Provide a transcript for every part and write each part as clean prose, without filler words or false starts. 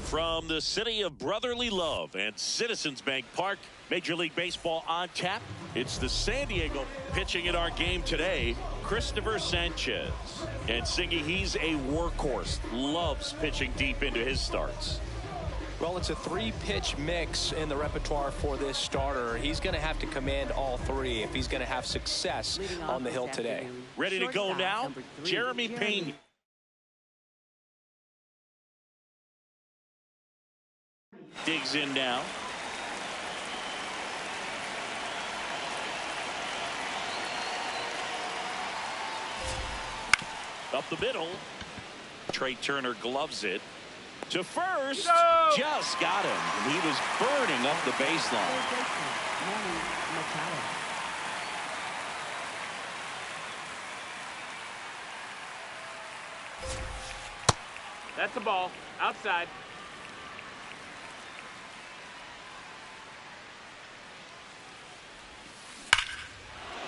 From the city of brotherly love and Citizens Bank Park, Major League Baseball on tap. It's the San Diego pitching in our game today, Christopher Sanchez. And Singy, he's a workhorse, loves pitching deep into his starts. Well, it's a three-pitch mix in the repertoire for this starter. He's going to have to command all three if he's going to have success on the hill today. Ready to go now, Jeremy Payne. Digs in now. Up the middle. Trey Turner gloves it. To first. No! Just got him. He was burning up the baseline. That's the ball. Outside.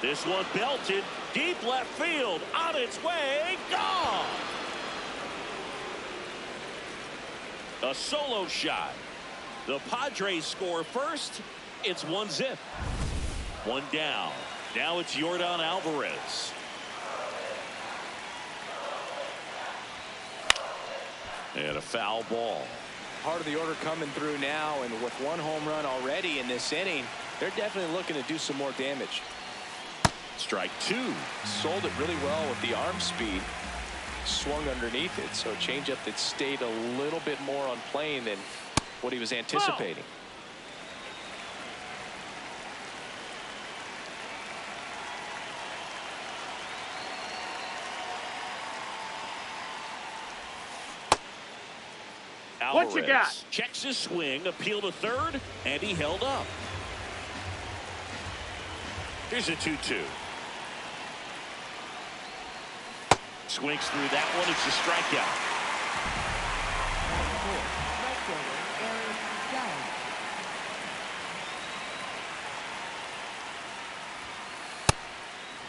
This one belted deep left field, on its way, gone. A solo shot. The Padres score first. It's 1-0. One down. Now it's Yordan Alvarez. And a foul ball. Part of the order coming through now, and with one home run already in this inning, they're definitely looking to do some more damage. Strike two. Sold it really well with the arm speed. Swung underneath it, so a changeup that stayed a little bit more on plane than what he was anticipating. Alvarez what you got? Checks his swing, appeal to third, and he held up. Here's a 2-2. Swings through that one. It's a strikeout.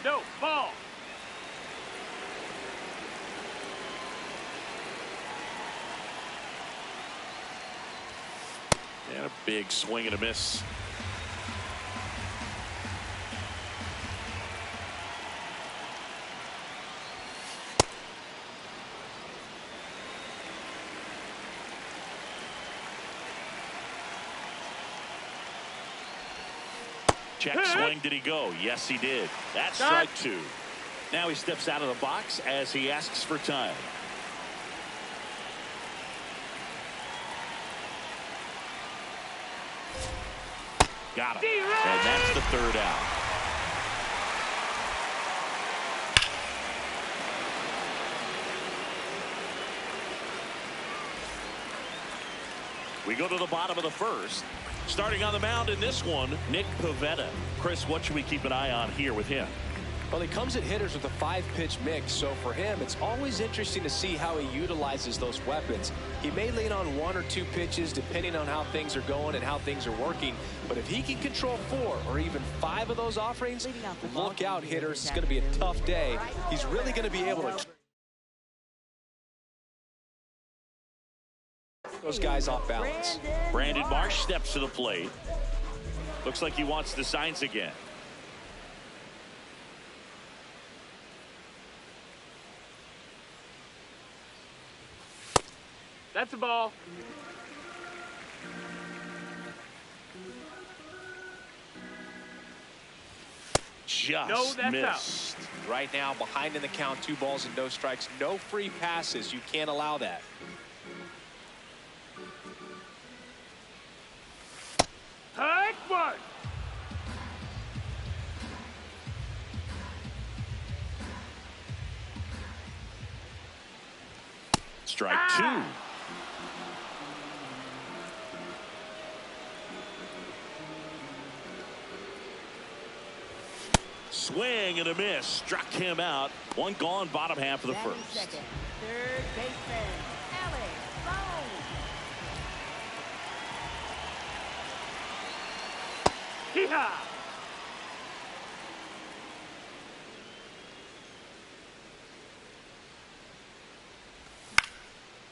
No, ball. And a big swing and a miss. Check swing. Did he go? Yes, he did. That's strike two. Now he steps out of the box as he asks for time. Got him. And that's the third out. We go to the bottom of the first. Starting on the mound in this one, Nick Pivetta. Chris, what should we keep an eye on here with him? Well, he comes at hitters with a 5-pitch mix, so for him, it's always interesting to see how he utilizes those weapons. He may lean on 1 or 2 pitches depending on how things are going and how things are working, but if he can control 4 or even 5 of those offerings, look out, hitters. It's going to be a tough day. He's really going to be able to those guys off balance. Brandon Marsh steps to the plate. Looks like he wants the signs again. That's a ball. Just missed. Right now, behind in the count, 2 balls and no strikes. No free passes. You can't allow that. Take one. Strike 2. Swing and a miss. Struck him out. 1 gone, bottom half of the first. Third baseman, Alex Rose. Hee-haw.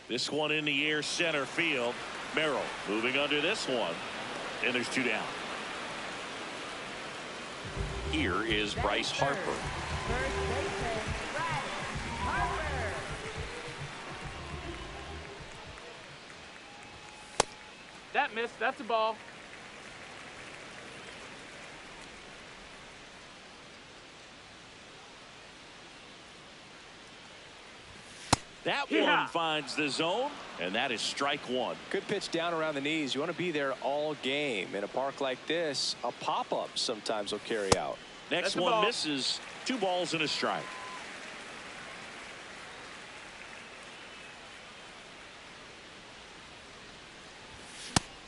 This one in the air, center field. Merrill moving under this one. And there's 2 down. Here is Bryce Harper. First baseman, Bryce Harper. That missed. That's a ball. That Yeah. one finds the zone, and that is strike 1. Good pitch down around the knees. You want to be there all game. In a park like this, a pop-up sometimes will carry out. Next That's a one ball. misses. 2 balls and a strike.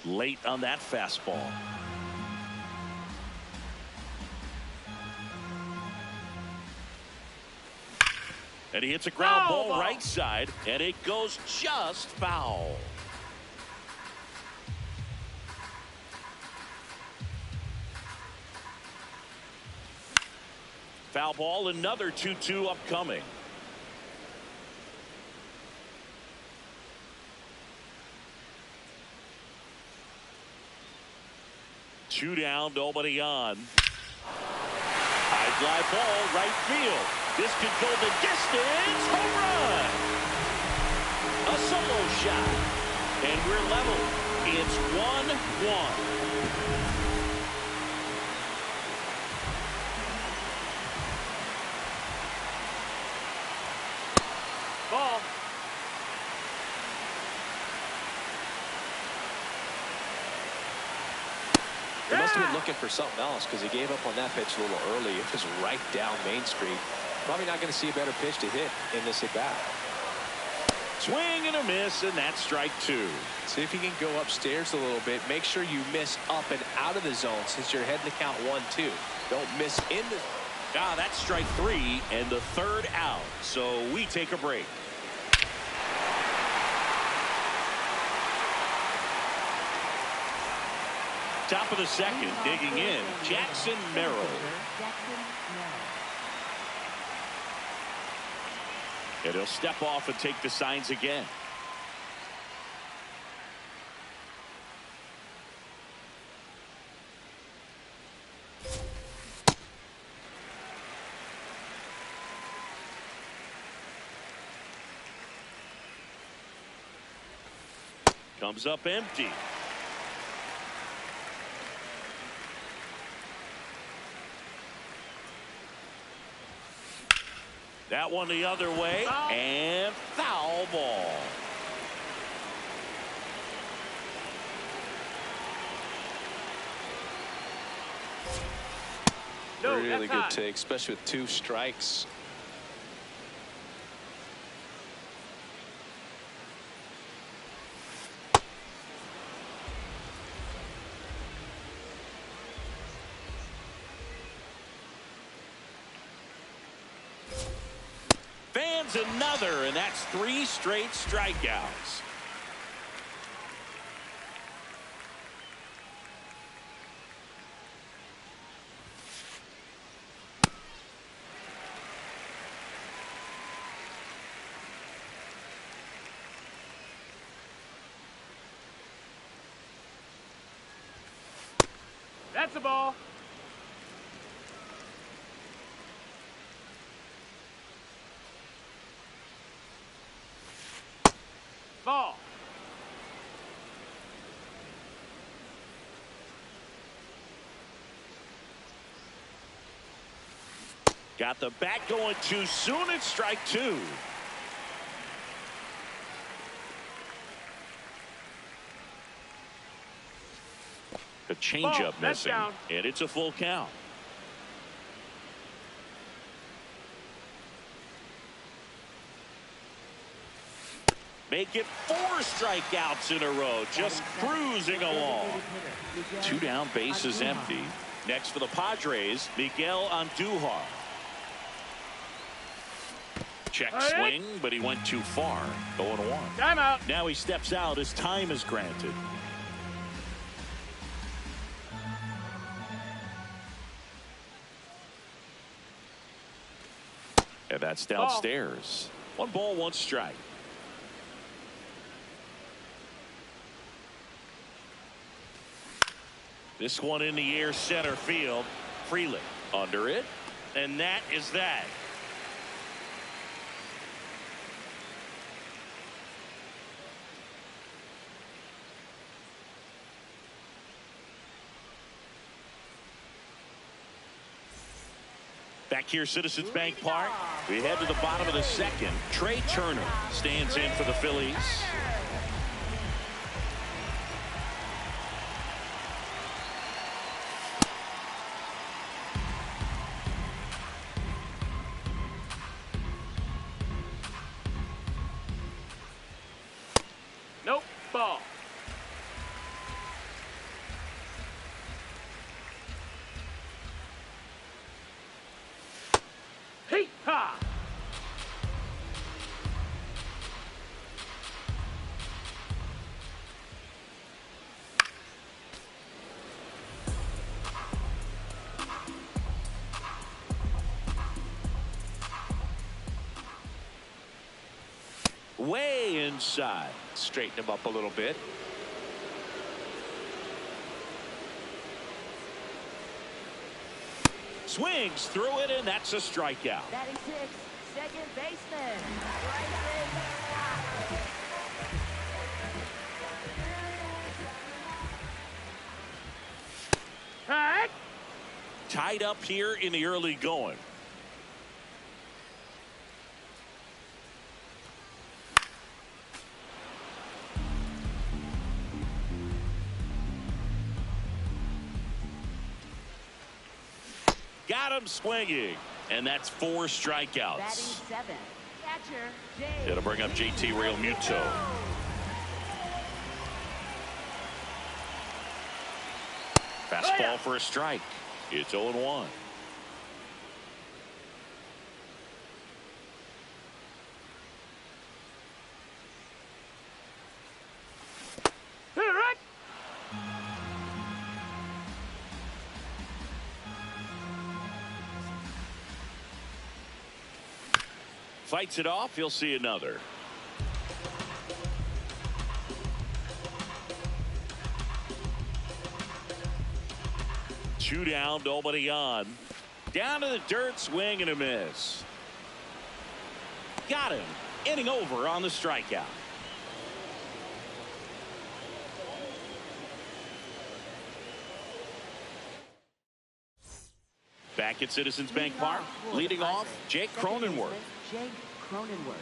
Late on that fastball. And he hits a ground Foul ball ball. right side, and it goes just foul. Foul ball, another 2-2 upcoming. Two down, nobody on. High fly ball, right field. This could go the distance. Home run. A solo shot. And we're level. It's 1-1. Ball. He must have been looking for something else because he gave up on that pitch a little early. It was right down Main Street. Probably not going to see a better pitch to hit in this at bat. Swing and a miss, and that's strike 2. See if you can go upstairs a little bit. Make sure you miss up and out of the zone since you're heading to count 1-2. Don't miss in the. Ah, that's strike 3 and the 3rd out. So we take a break. Top of the second, digging in, Jackson Merrill. And he'll step off and take the signs again. Comes up empty. That one the other way, and foul ball. No, Really that's good hot. take, especially with 2 strikes. adds another, and that's 3 straight strikeouts. That's a ball. Ball. Got the bat going too soon. It's strike 2. A changeup missing, down. and it's a full count. Make it 4 strikeouts in a row, just cruising along. 2 down, base is empty. Next for the Padres, Miguel Andujar. Check swing, but he went too far. 0-1. Timeout. Now he steps out as time is granted. And that's downstairs. 1 ball, 1 strike. This one in the air, center field. Freeland under it. And that is that. Back here, Citizens Bank Park. We head to the bottom of the second. Trey Turner stands in for the Phillies. Nope. Ball. Hey, ha! Way inside. Straighten him up a little bit. Swings through it, and that's a strikeout. Batting 6, second baseman, Bryson Stott. Heck! Tied up here in the early going. Got him swinging, and that's 4 strikeouts. Batting 7, catcher Jay. It'll bring up JT Realmuto. Fastball for a strike. It's 0-1. Right. Fights it off. He'll see another. Two down, nobody on. Down to the dirt, swing and a miss. Got him. Inning over on the strikeout. Back at Citizens Bank Park, leading off, Jake Cronenworth. Jake Cronenworth.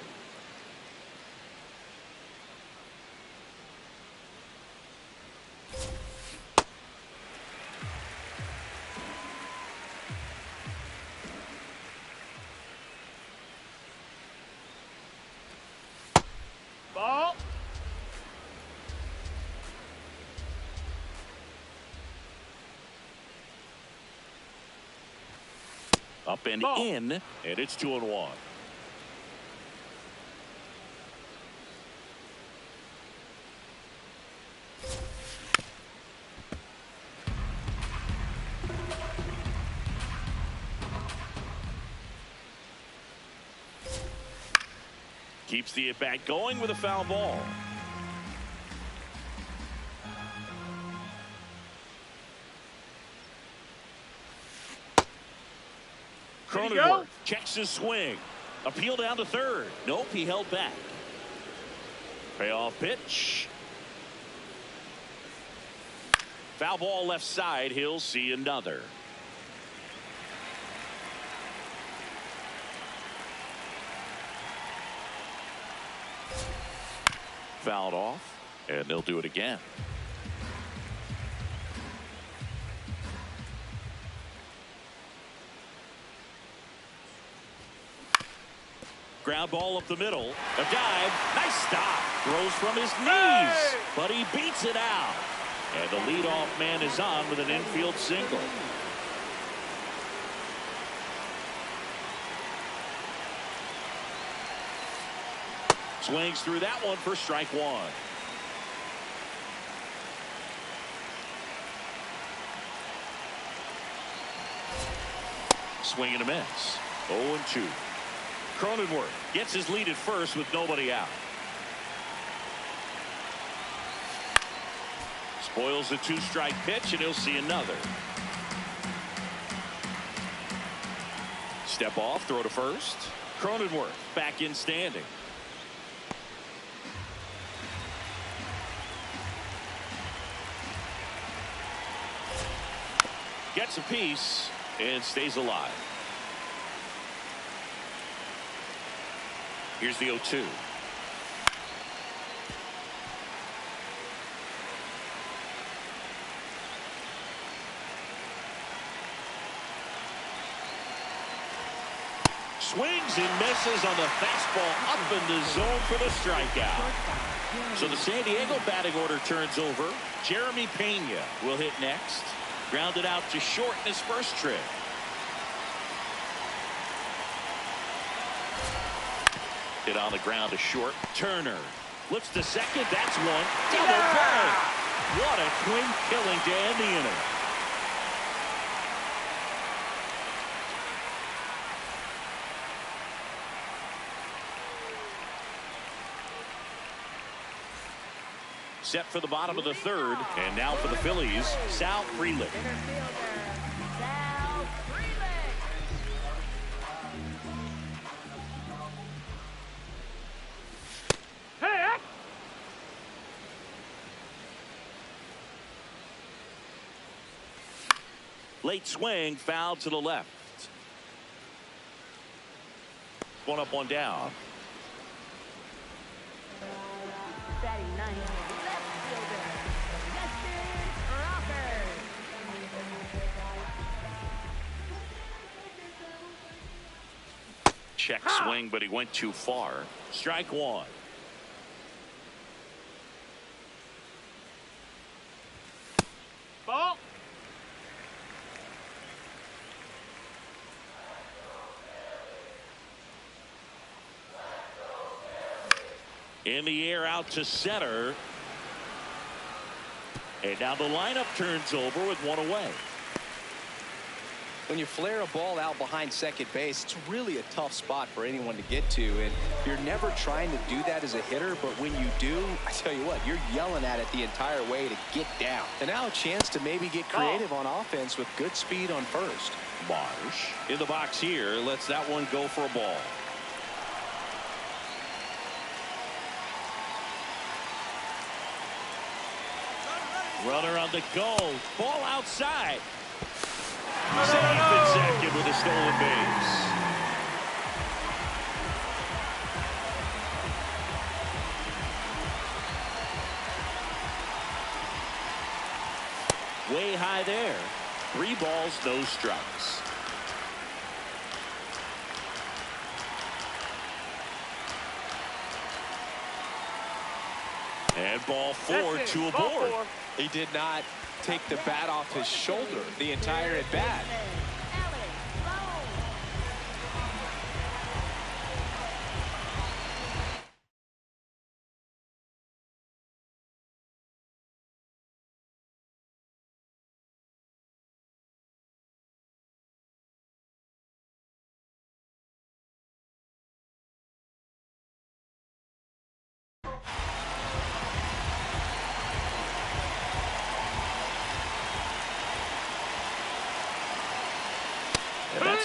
Ball. Up and Ball. in, and it's 2-1. Keeps the at-bat going with a foul ball. Cronenworth checks his swing. Appeal down to third. Nope, he held back. Payoff pitch. Foul ball left side. He'll see another. Fouled off, and they'll do it again. Ground ball up the middle. A dive. Nice stop. Throws from his knees, but he beats it out. And the leadoff man is on with an infield single. Swings through that one for strike one. Swing and a miss. 0-2. Cronenworth gets his lead at first with nobody out. Spoils the two-strike pitch, and he'll see another. Step off, throw to first. Cronenworth back in standing. Gets a piece and stays alive. Here's the 0-2. Swings and misses on the fastball up in the zone for the strikeout. So the San Diego batting order turns over. Jeremy Pena will hit next. Grounded out to short in his first trip. Hit on the ground to short. Turner looks to second. That's one. Double play. What a twin killing to end the inning. Set for the bottom of the third, and now for the Phillies, Sal Frelick. Sal Frelick. Hey! Late swing, foul to the left. One up, one down. Batting ninth, left fielder, Justin Rocker. Check swing, but he went too far. Strike one. Ball. In the air out to center. And now the lineup turns over with one away. When you flare a ball out behind second base, it's really a tough spot for anyone to get to, and you're never trying to do that as a hitter, but when you do, I tell you what, you're yelling at it the entire way to get down. And now a chance to maybe get creative on offense with good speed on first. Marsh in the box here, lets that one go for a ball. Runner on the go. Ball outside. Safe and second with a stolen base. Way high there. 3 balls, no strikes. And ball 4, 2 aboard. He did not take the bat off his shoulder the entire at bat.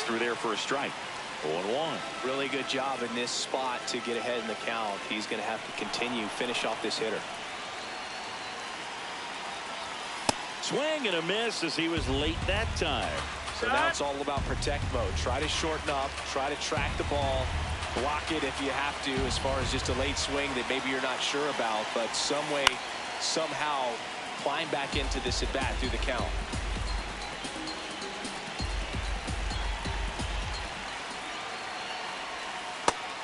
through there for a strike. 0-1. Really good job in this spot to get ahead in the count. He's going to have to finish off this hitter. Swing and a miss as he was late that time. So now it's all about protect mode. Try to shorten up, try to track the ball, block it if you have to, as far as just a late swing that maybe you're not sure about, but some way, somehow climb back into this at bat through the count.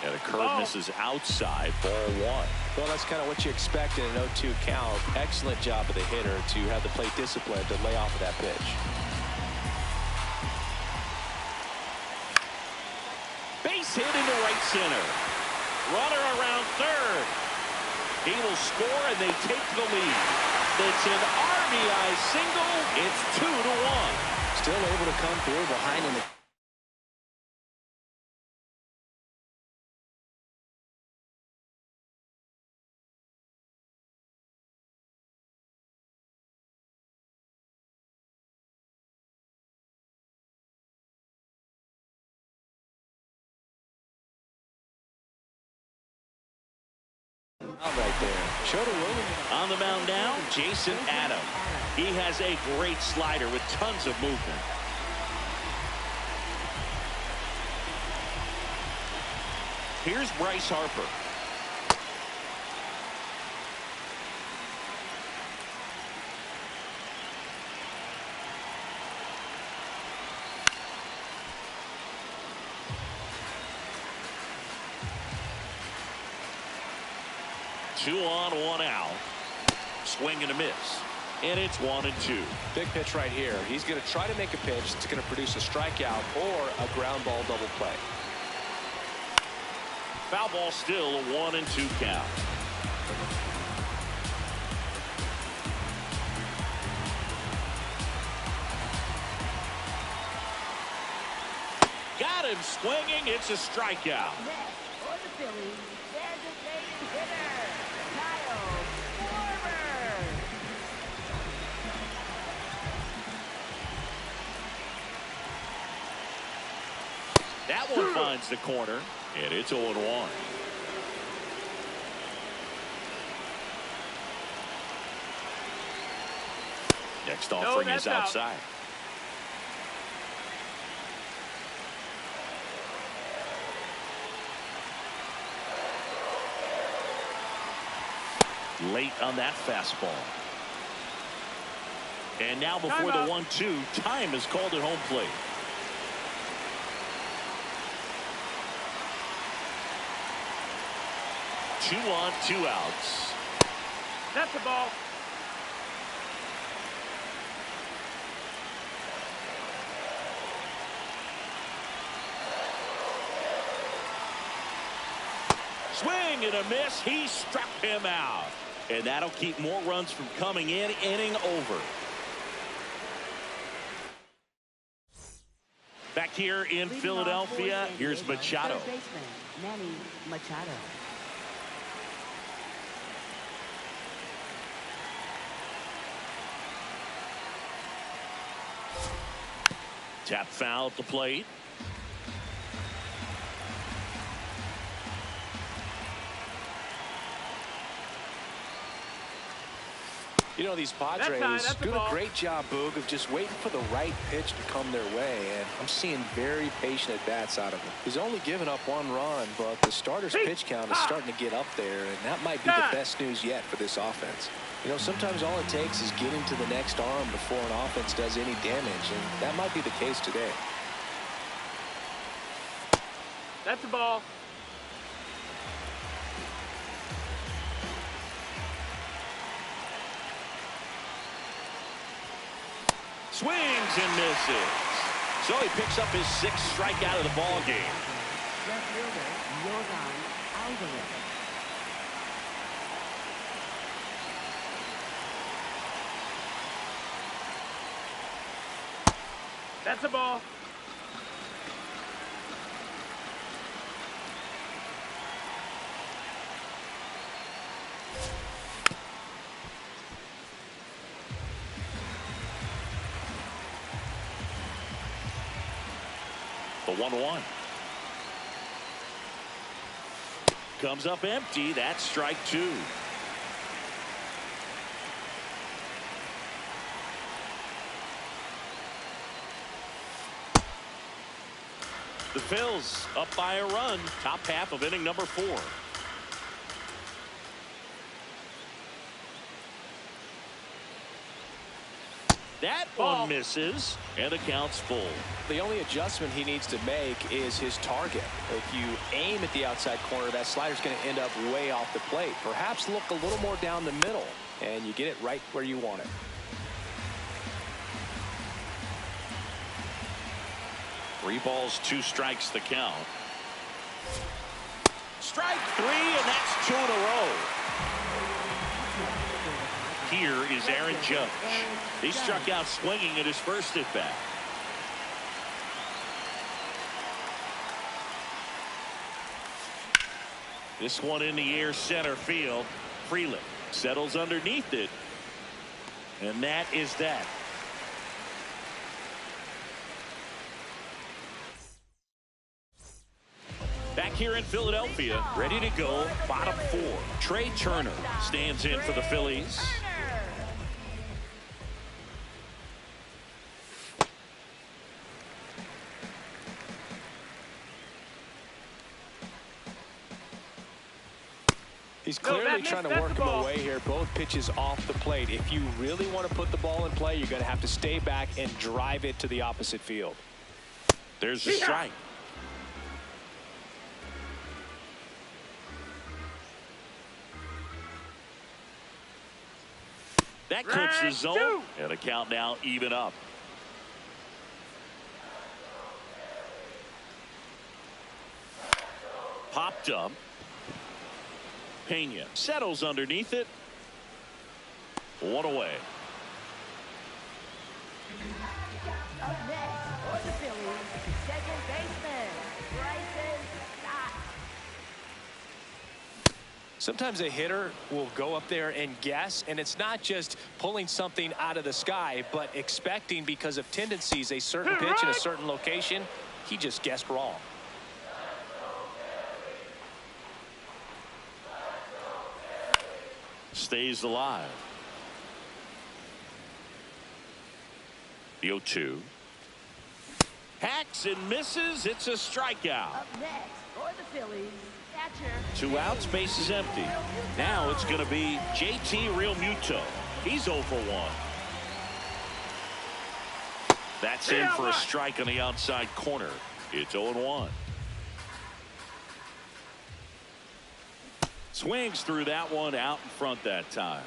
And a curve misses outside, ball 1. Well, that's kind of what you expect in an 0-2 count. Excellent job of the hitter to have the plate discipline to lay off of that pitch. Base hit into right center. Runner around third. He will score and they take the lead. It's an RBI single. It's 2-1. Still able to come through behind in the right there. Schroeder Williams. On the mound now, Jason Adam. He has a great slider with tons of movement. Here's Bryce Harper. Two on, one out. Swing and a miss. And it's 1-2. Big pitch right here. He's going to try to make a pitch that's going to produce a strikeout or a ground ball double play. Foul ball, still a 1-2 count. Got him swinging. It's a strikeout. Next for the Phillies, designated hitter, Kyle Schwarber. That one finds the corner, and it's 0-1. Next offering is outside. Late on that fastball. And now before the 1-2, time is called at home plate. Two on, 2 outs. That's the ball. Swing and a miss. He struck him out. And that'll keep more runs from coming in. Inning over. Back here in Philadelphia, here's Machado. Third baseman, Manny Machado. Tap foul at the plate. You know, these Padres do a great job, Boog, of just waiting for the right pitch to come their way, and I'm seeing very patient at-bats out of him. He's only given up 1 run, but the starter's pitch count is starting to get up there, and that might be the best news yet for this offense. You know, sometimes all it takes is getting to the next arm before an offense does any damage, and that might be the case today. That's the ball. Swings and misses. So he picks up his 6th strikeout of the ball game. Left fielder, Yordan Alvarez. That's the ball. The 1-1. Comes up empty. That's strike 2. The Phils up by a run. Top half of inning number 4. That one misses, and the count's full. The only adjustment he needs to make is his target. If you aim at the outside corner, that slider's going to end up way off the plate. Perhaps look a little more down the middle, and you get it right where you want it. 3 balls, 2 strikes the count. Strike 3, and that's 2 in a row. Here is Aaron Judge. He struck out swinging at his first at bat. This one in the air, center field. Freeland settles underneath it, and that is that. Back here in Philadelphia, ready to go, bottom 4. Trey Turner stands in for the Phillies. He's clearly trying to work him away here. Both pitches off the plate. If you really want to put the ball in play, you're going to have to stay back and drive it to the opposite field. There's the strike. That clips the zone, and the count now even up. Popped up. Pena settles underneath it. 1 away. Up next for the Phillies, second baseman, Bryson Stott. Sometimes a hitter will go up there and guess, and it's not just pulling something out of the sky, but expecting because of tendencies a certain pitch in a certain location. He just guessed wrong. Stays alive. The 0-2. Hacks and misses. It's a strikeout. Up next for the Phillies, catcher. 2 outs, base is empty. Now it's going to be JT Realmuto. He's 0 for 1. That's in for a strike on the outside corner. It's 0-1. Swings through that one, out in front that time.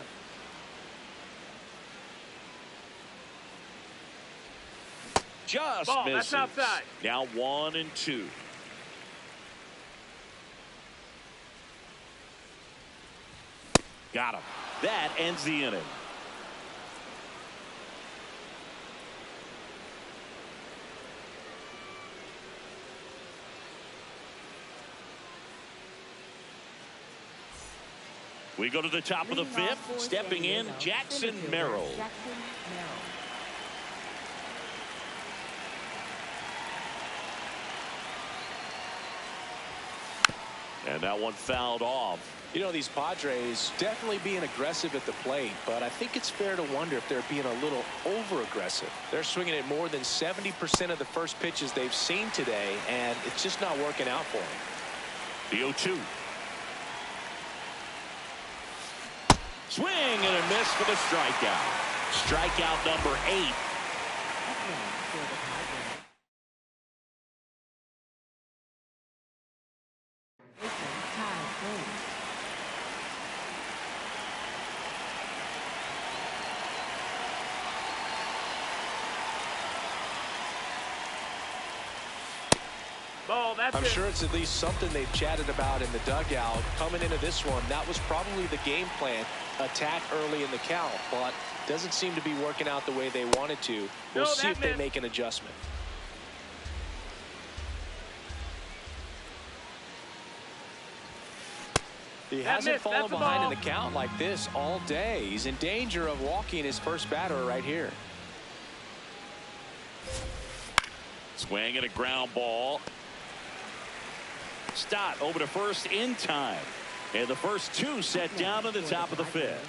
Just misses. That's outside. Now 1-2. Got him. That ends the inning. We go to the top of the 5th. Stepping in, Jackson Merrill. And that one fouled off. You know, these Padres definitely being aggressive at the plate, but I think it's fair to wonder if they're being a little over-aggressive. They're swinging at more than 70% of the first pitches they've seen today, and it's just not working out for them. The 0-2. Swing and a miss for the strikeout. Strikeout number 8. I'm sure it's at least something they've chatted about in the dugout. Coming into this one, that was probably the game plan. Attack early in the count, but doesn't seem to be working out the way they wanted to. We'll see if they make an adjustment. He hasn't fallen behind in the count like this all day. He's in danger of walking his first batter right here. Swing and a ground ball. Stott over to first in time. And the first two set down at the top of the fifth.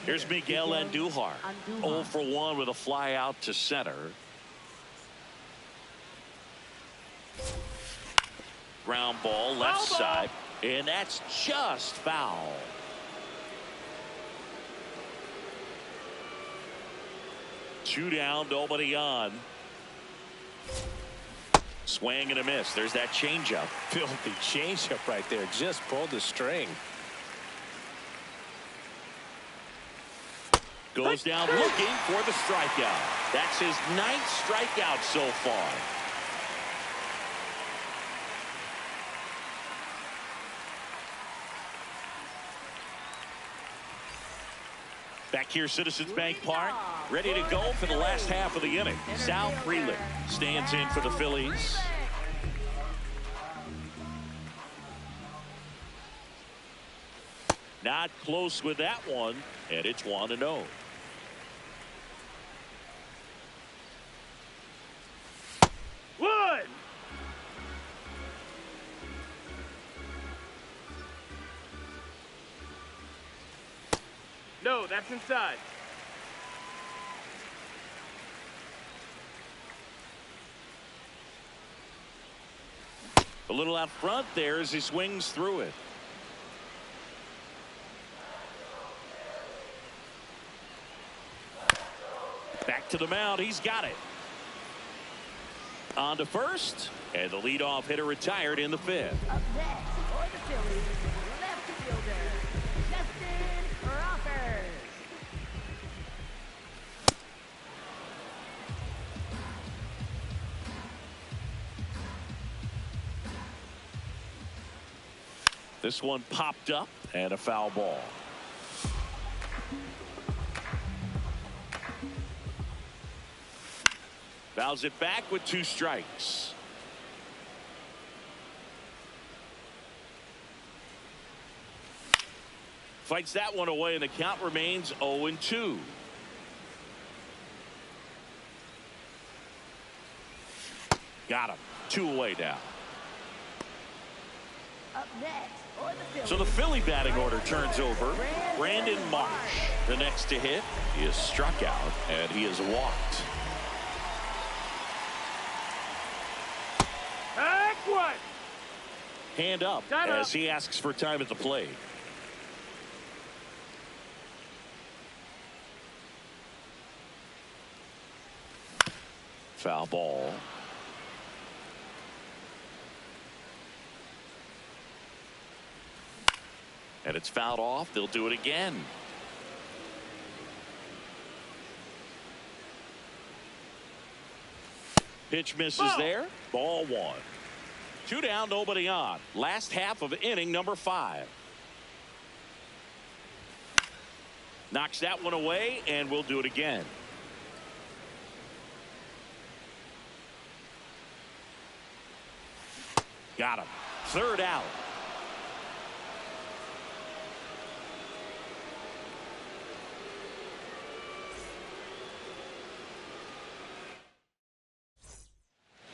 Here's Miguel Andujar. 0 for 1 with a fly out to center. Ground ball left side. And that's just foul. Two down, nobody on. Swing and a miss. There's that changeup. Filthy changeup right there. Just pulled the string. Goes down looking for the strikeout. That's his 9th strikeout so far. Back here, Citizens Bank Park, ready to go for the last half of the inning. Sal Frelick stands in for the Phillies. Not close with that one, and it's 1-0. Wood! No, that's inside. A little out front there as he swings through it. Back to the mound. He's got it. On to first. And the leadoff hitter retired in the 5th. Up next for the Phillies, left fielder, Justin Rockers. This one popped up and a foul ball. Fouls it back with 2 strikes. Fights that one away, and the count remains 0-2. Got him. 2 away now. Up next for the Phillies. So the Philly batting order turns over. Brandon Marsh, the next to hit. He is struck out, and he is walked. Heck what? Hand up as he asks for time at the plate. Foul ball. And it's fouled off. They'll do it again. Pitch misses there. Ball 1. 2 down, nobody on. Last half of inning number 5. Knocks that one away, and we'll do it again. Got him. 3rd out.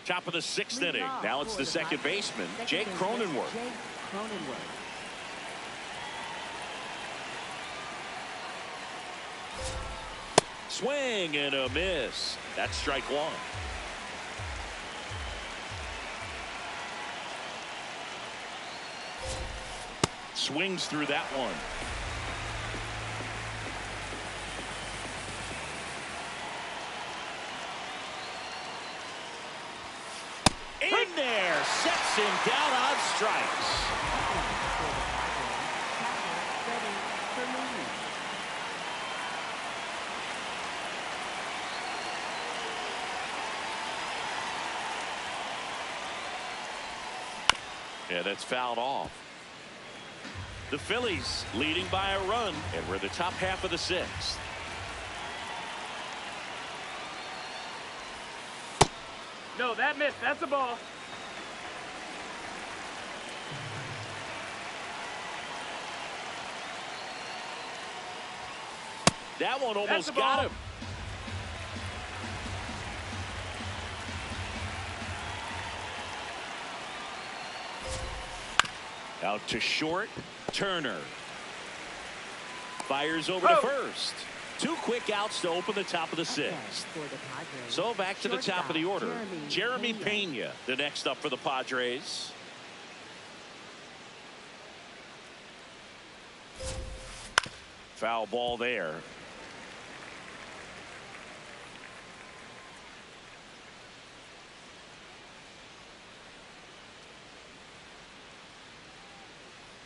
Top of the 6th inning. Now it's the second baseman, Jake Cronenworth. Swing and a miss. That's strike 1. Swings through that one. In there, sets him down on strikes. Yeah, that's fouled off. The Phillies leading by a run, and we're in the top half of the 6th. No, that missed. That's a ball. That one almost got him. Out to short. Turner fires over to first. 2 quick outs to open the top of the 6th. So back to the top of the order. Jeremy Pena, the next up for the Padres. Foul ball there.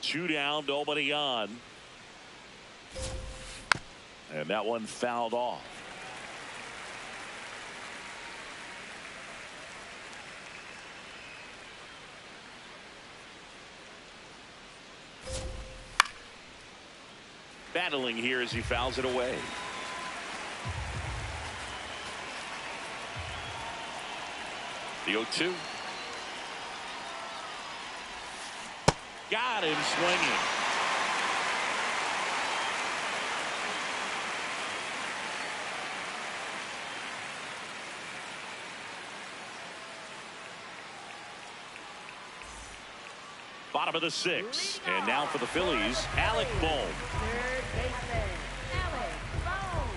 Two down, nobody on. And that one fouled off. Battling here as he fouls it away. The 0-2. Got him swinging. Bottom of the 6th. And now for the Phillies, Alec Bohm. Third baseman, Alec Bohm.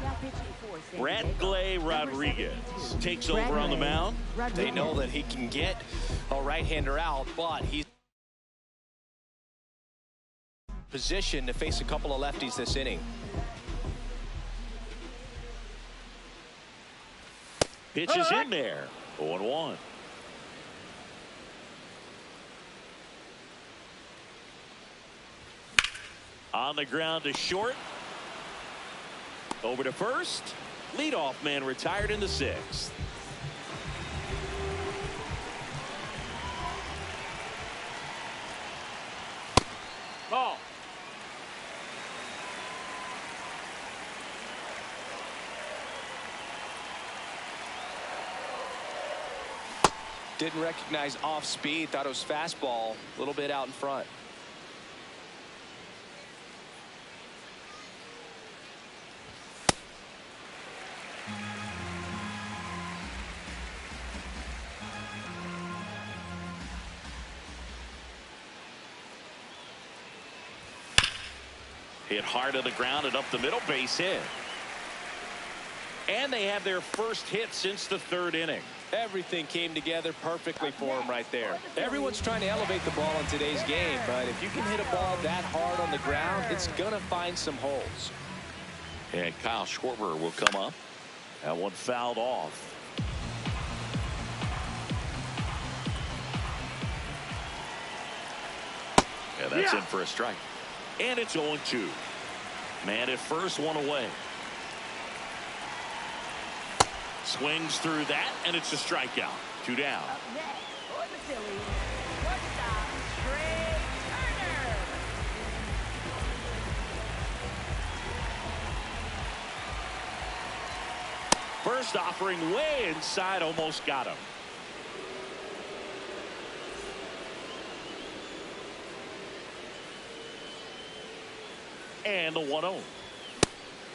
Now pitching for San Diego, Bradley number Rodriguez 72. takes over on the mound. They know that he can get a right-hander out, but he's positioned to face a couple of lefties this inning. Pitches in there. 0-1. On the ground to short. Over to first. Leadoff man retired in the 6th. Ball. Didn't recognize off speed, thought it was fastball, a little bit out in front. Hit hard to the ground and up the middle, base hit. And they have their first hit since the 3rd inning. Everything came together perfectly for him right there. Everyone's trying to elevate the ball in today's game, but if you can hit a ball that hard on the ground, it's going to find some holes. And Kyle Schwarber will come up. That one fouled off. Yeah, that's in for a strike. And it's 0-2. Man at first, one away. Swings through that, and it's a strikeout. 2 down. Up next for the Phillies, shortstop, Trey Turner. First offering way inside, almost got him. And the 1-0.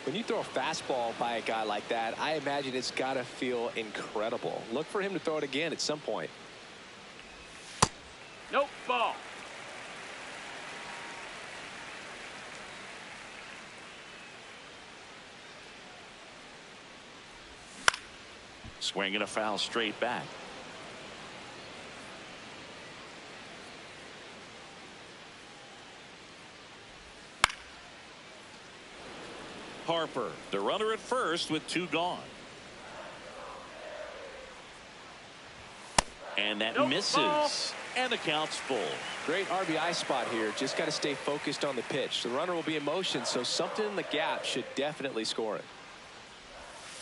When you throw a fastball by a guy like that, I imagine it's got to feel incredible. Look for him to throw it again at some point. Nope. Ball. Swinging a foul straight back. Harper, the runner at first with 2 gone. And that misses. Ball. And the count's full. Great RBI spot here. Just got to stay focused on the pitch. The runner will be in motion, so something in the gap should definitely score it.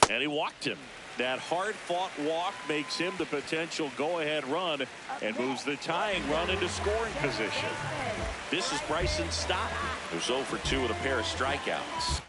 And he walked him. That hard-fought walk makes him the potential go-ahead run and moves the tying run into scoring position. This is Bryson Stott, who's 0 for 2 with a pair of strikeouts.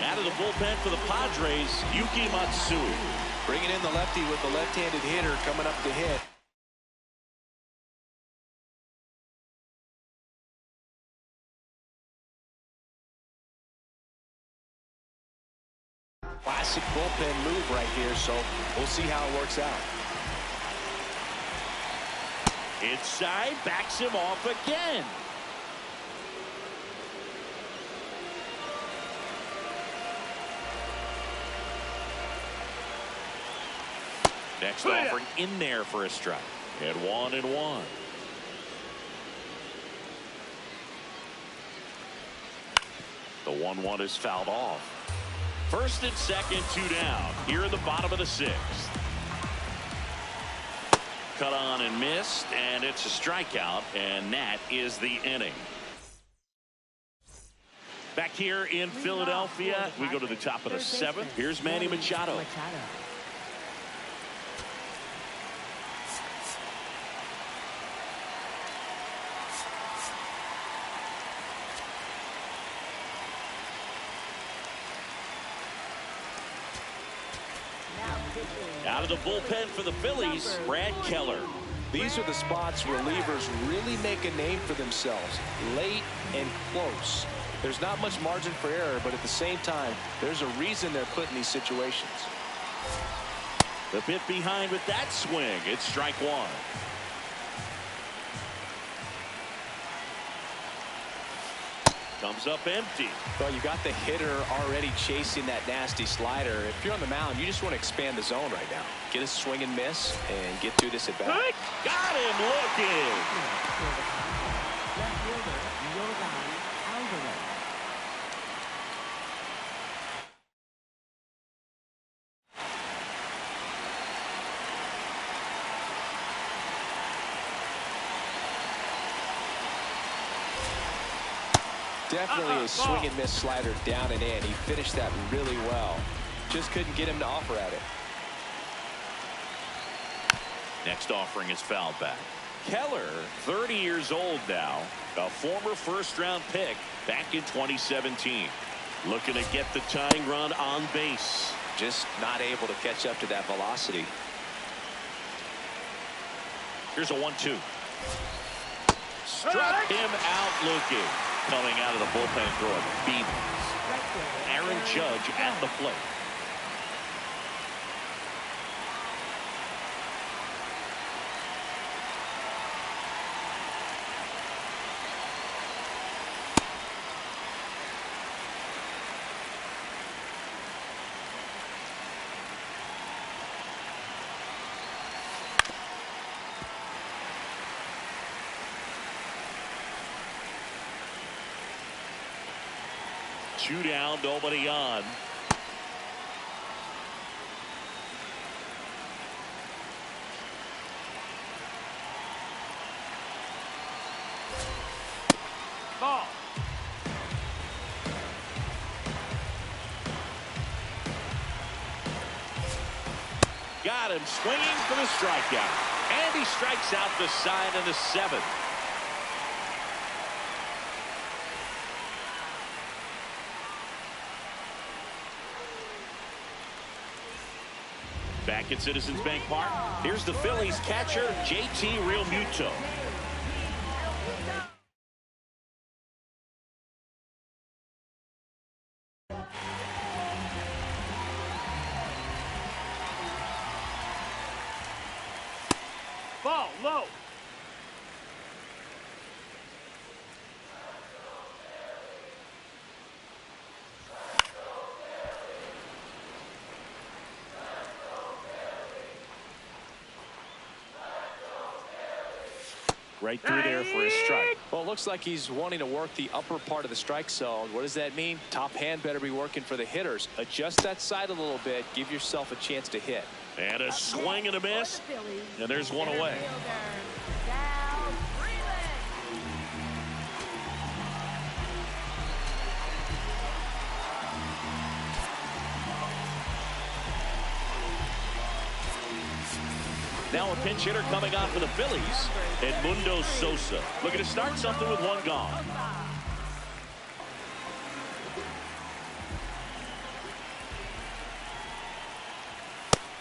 Out of the bullpen for the Padres, Yuki Matsui. Bringing in the lefty with the left-handed hitter coming up to hit. Classic bullpen move right here, so we'll see how it works out. Inside, backs him off again. Next offering in there for a strike. And 1-1. The 1-1 is fouled off. First and second, 2 down. Here in the bottom of the 6th. Cut on and missed, and it's a strikeout, and that is the inning. Back here in Philadelphia, we go to the top of the 7th. Here's Manny Machado. Out of the bullpen for the Phillies, Brad Keller. These are the spots relievers really make a name for themselves. Late and close. There's not much margin for error, but at the same time, there's a reason they're put in these situations. The bit behind with that swing. It's strike 1. Comes up empty. Well, you got the hitter already chasing that nasty slider. If you're on the mound, you just want to expand the zone right now. Get a swing and miss and get through this at bat. Got him looking. Definitely a swing and miss slider down and in. He finished that really well. Just couldn't get him to offer at it. Next offering is fouled back. Keller, 30 years old now, a former first-round pick back in 2017. Looking to get the tying run on base. Just not able to catch up to that velocity. Here's a 1-2. Struck him out looking. Coming out of the bullpen throwing beat. Aaron Judge at the plate. Two down, nobody on. Ball. Got him swinging for the strikeout. And he strikes out the side in the 7th. Back at Citizens Bank Park, here's the Phillies catcher, JT Realmuto. Ball low. Right through there for a strike. Well, it looks like he's wanting to work the upper part of the strike zone. What does that mean? Top hand better be working for the hitters. Adjust that side a little bit. Give yourself a chance to hit. And a swing and a miss. And there's one away. Now a pinch hitter coming on for the Phillies, Edmundo Sosa. Looking to start something with one gone.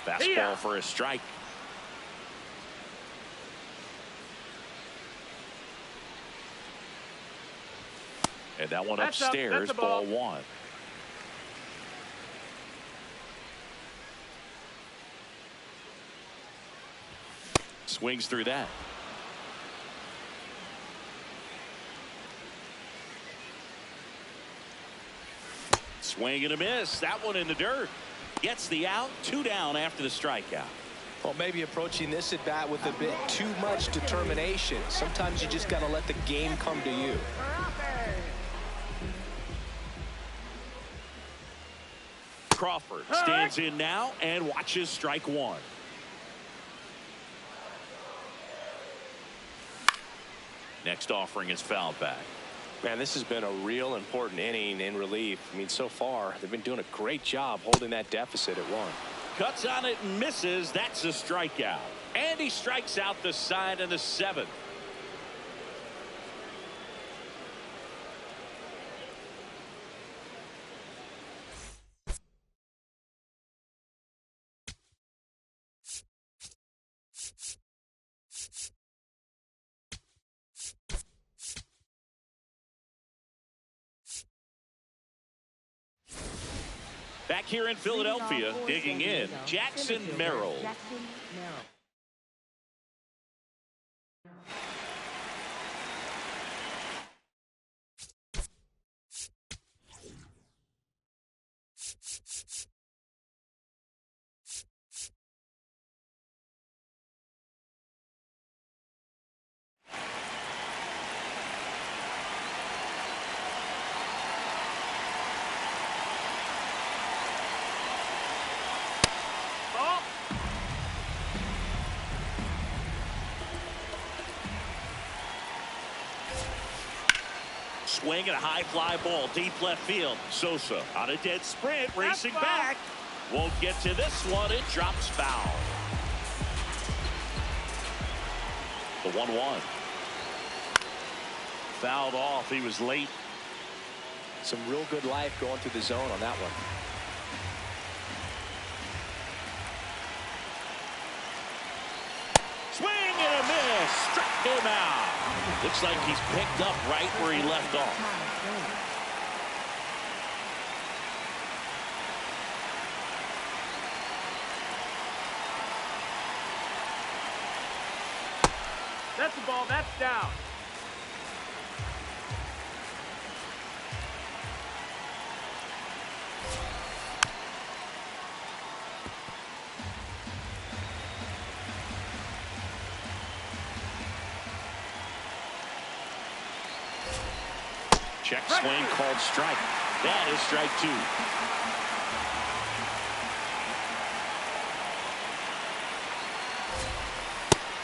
Fastball for a strike. And that one upstairs, ball one. Swings through that. Swing and a miss. That one in the dirt. Gets the out. 2 down after the strikeout. Well, maybe approaching this at bat with a bit too much determination. Sometimes you just got to let the game come to you. Crawford stands in now and watches strike one. Next offering is fouled back. Man, this has been a real important inning in relief. I mean, so far, they've been doing a great job holding that deficit at 1. Cuts on it and misses. That's a strikeout. And he strikes out the side of the 7th. Back here in Philadelphia, digging in, Jackson Merrill. Swing and a high fly ball deep left field. Sosa on a dead sprint, racing back. Won't get to this one. It drops foul. The 1-1. Fouled off. He was late. Some real good life going through the zone on that one. Swing and a miss. Struck him out. Looks like he's picked up right where he left off. That's the ball. That's down. Check swing called strike. That is strike 2.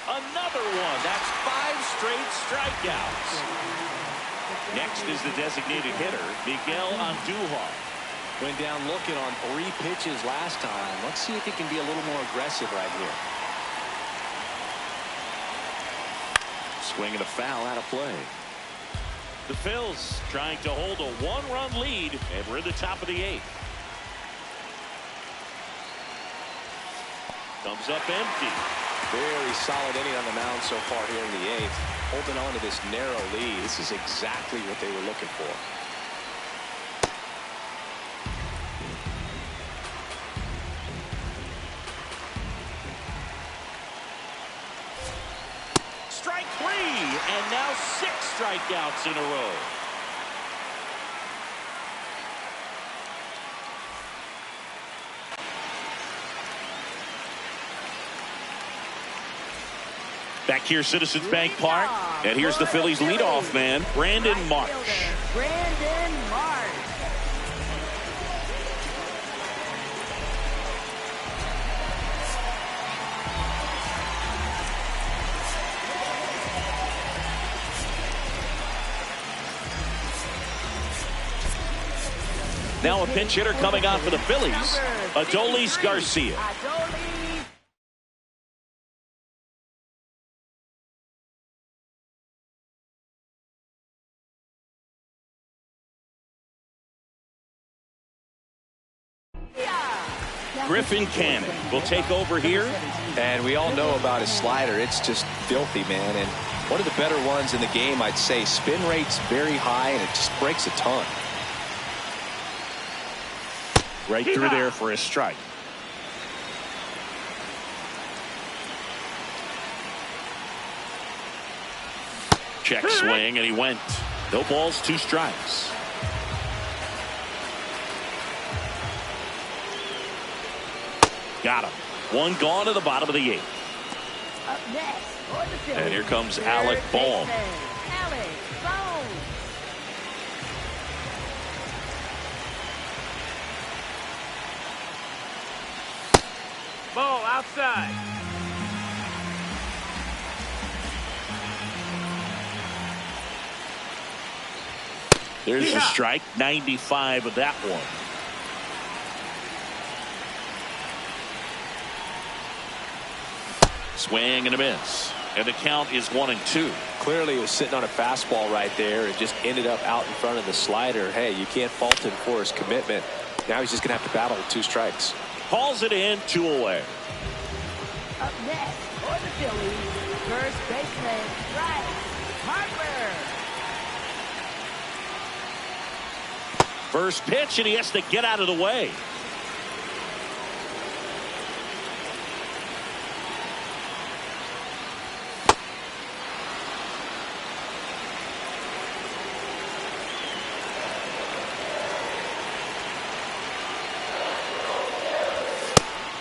Another one. That's 5 straight strikeouts. Next is the designated hitter, Miguel Andujar. Went down looking on 3 pitches last time. Let's see if he can be a little more aggressive right here. Swing and a foul out of play. The Phils trying to hold a 1-run lead, and we're in the top of the 8th. Comes up empty. Very solid inning on the mound so far here in the 8th. Holding on to this narrow lead. This is exactly what they were looking for. Strike 3, and now 6 strikeouts in a row. Back here, Citizens Bank Park, and here's the Phillies leadoff man, Brandon Marsh. Brandon Marsh. Now a pinch hitter coming on for the Phillies, Adolis Garcia. Griffin Cannon will take over here. And we all know about his slider. It's just filthy, man. And one of the better ones in the game, I'd say. Spin rate's very high, and it just breaks a ton. Right through there for a strike. Check swing, and he went. No balls, 2 strikes. Got him. 1 gone to the bottom of the 8th. Up next, for the Phillies, And here comes third Alec Bohm. baseman, Alec Bohm. Ball outside. There's a strike. 95 of that one. Swing and a miss. And the count is 1-2. Clearly, he was sitting on a fastball right there and just ended up out in front of the slider. Hey, you can't fault him for his commitment. Now he's just going to have to battle with 2 strikes. Calls it in, 2 away. Up next, for the Phillies, first baseman, Bryce Harper. First pitch, and he has to get out of the way.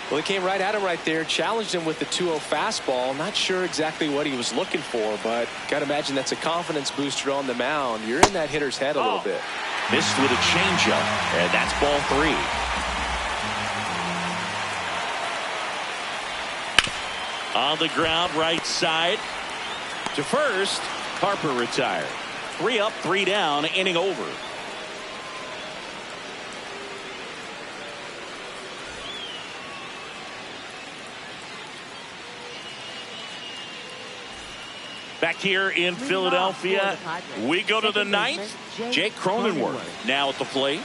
Well, he came right at him right there, challenged him with the 2-0 fastball. Not sure exactly what he was looking for, but got to imagine that's a confidence booster on the mound. You're in that hitter's head a little bit. Missed with a changeup, and that's ball 3. On the ground, right side. To first, Harper retired. 3 up, 3 down, inning over. Back here in Philadelphia, we go to the 9th. Jake Cronenworth now at the plate.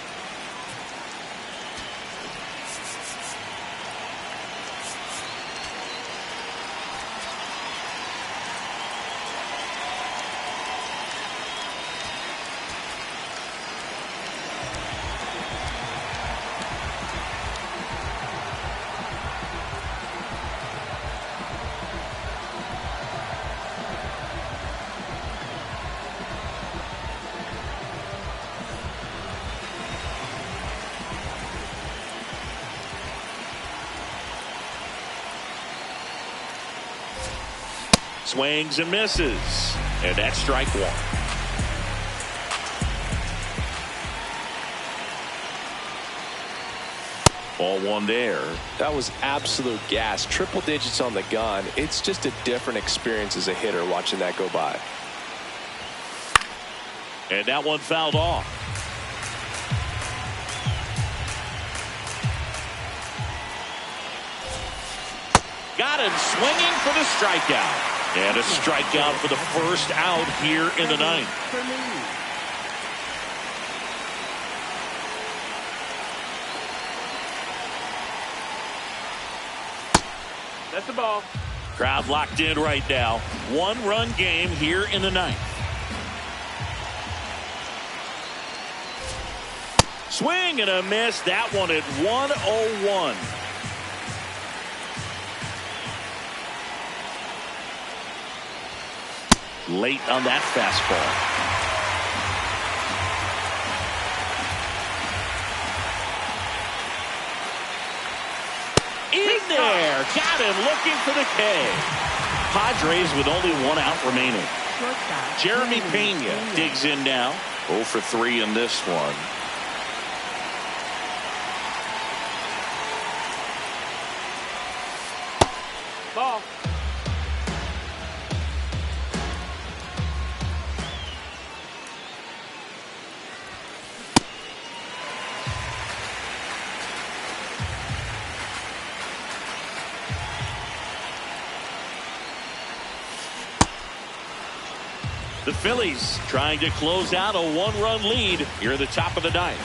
Swings and misses. And that's strike 1. Ball 1 there. That was absolute gas. Triple digits on the gun. It's just a different experience as a hitter watching that go by. And that one fouled off. Got him swinging for the strikeout. And a strikeout for the first out here in the 9th. That's the ball. Crowd locked in right now. 1-run game here in the 9th. Swing and a miss. That one at 101. Late on that fastball. In there. Got him looking for the K. Padres with only 1 out remaining. Jeremy Pena digs in now. 0 for 3 in this one. Ball. The Phillies trying to close out a 1-run lead here at the top of the 9th.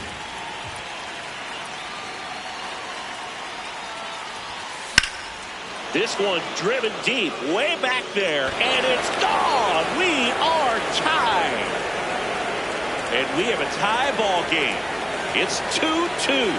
This one driven deep, way back there, and it's gone. We are tied. And we have a tie ball game. It's 2-2.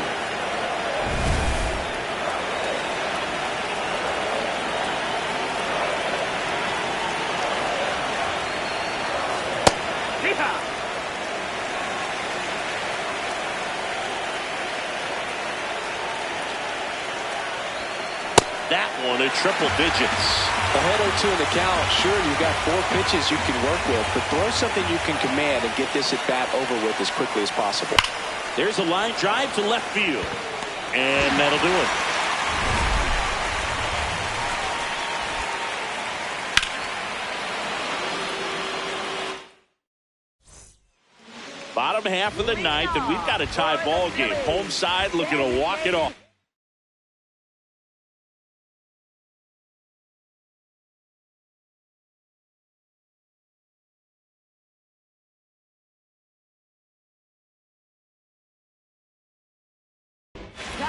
That one in triple digits. Ahead 0-2 in the count. Sure, you've got 4 pitches you can work with, but throw something you can command and get this at bat over with as quickly as possible. There's a line drive to left field, and that'll do it. Bottom half of the ninth, and we've got a tie ball game. Home side looking to walk it off.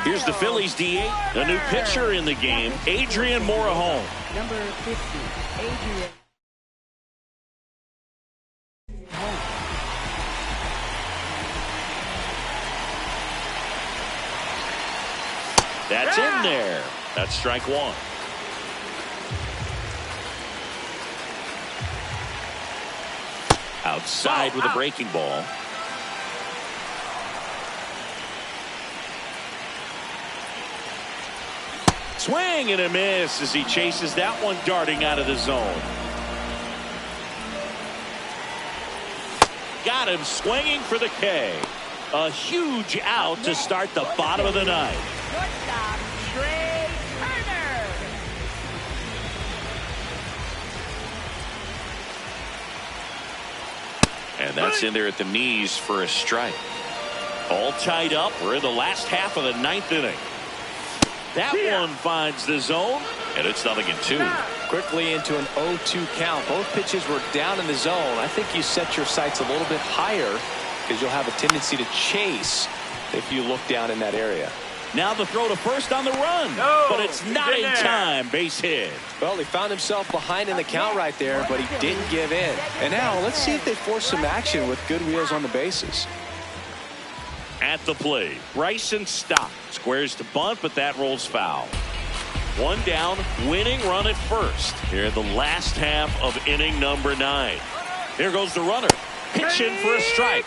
Here's the Phillies DH, a new pitcher in the game, Adrian Morejon. Number 50, Adrian. That's in there. That's strike one. Outside with a breaking ball. Swing and a miss as he chases that one darting out of the zone. Got him swinging for the K. A huge out to start the bottom of the ninth. Shortstop, Trey Turner. And that's in there at the knees for a strike. All tied up. We're in the last half of the ninth inning. That one finds the zone, and it's 0-2. Quickly into an 0-2 count. Both pitches were down in the zone. I think you set your sights a little bit higher because you'll have a tendency to chase if you look down in that area. Now the throw to first on the run, but it's not in time. Base hit. Well, he found himself behind in the count right there, but he didn't give in. And now let's see if they force some action with good wheels on the bases. At the plate, Bryson Stott squares to bunt, but that rolls foul. One down, winning run at first here in the last half of inning number 9. Here goes the runner, pitching for a strike.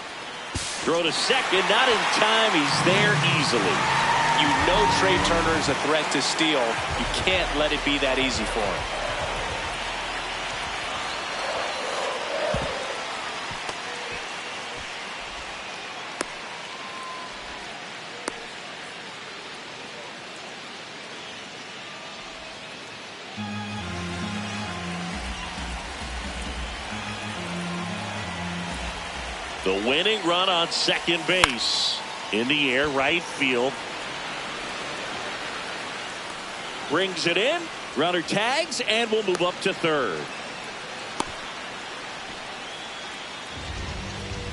Throw to second, not in time. He's there easily. You know Trey Turner is a threat to steal. You can't let it be that easy for him. The winning run on second base. In the air, right field. Brings it in. Runner tags and will move up to third.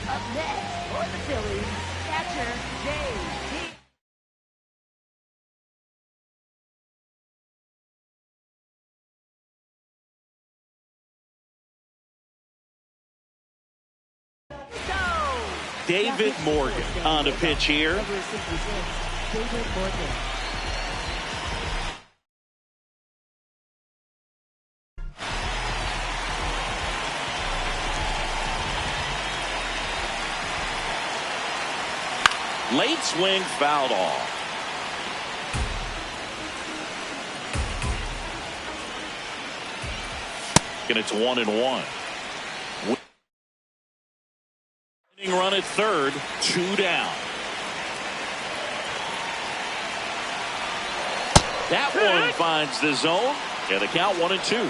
Up next for the Phillies, catcher J.D. David Morgan on the pitch here. Number 66, David Morgan. Late swing fouled off. And it's 1-1. Run at third, 2 down. That one finds the zone, and the count 1-2.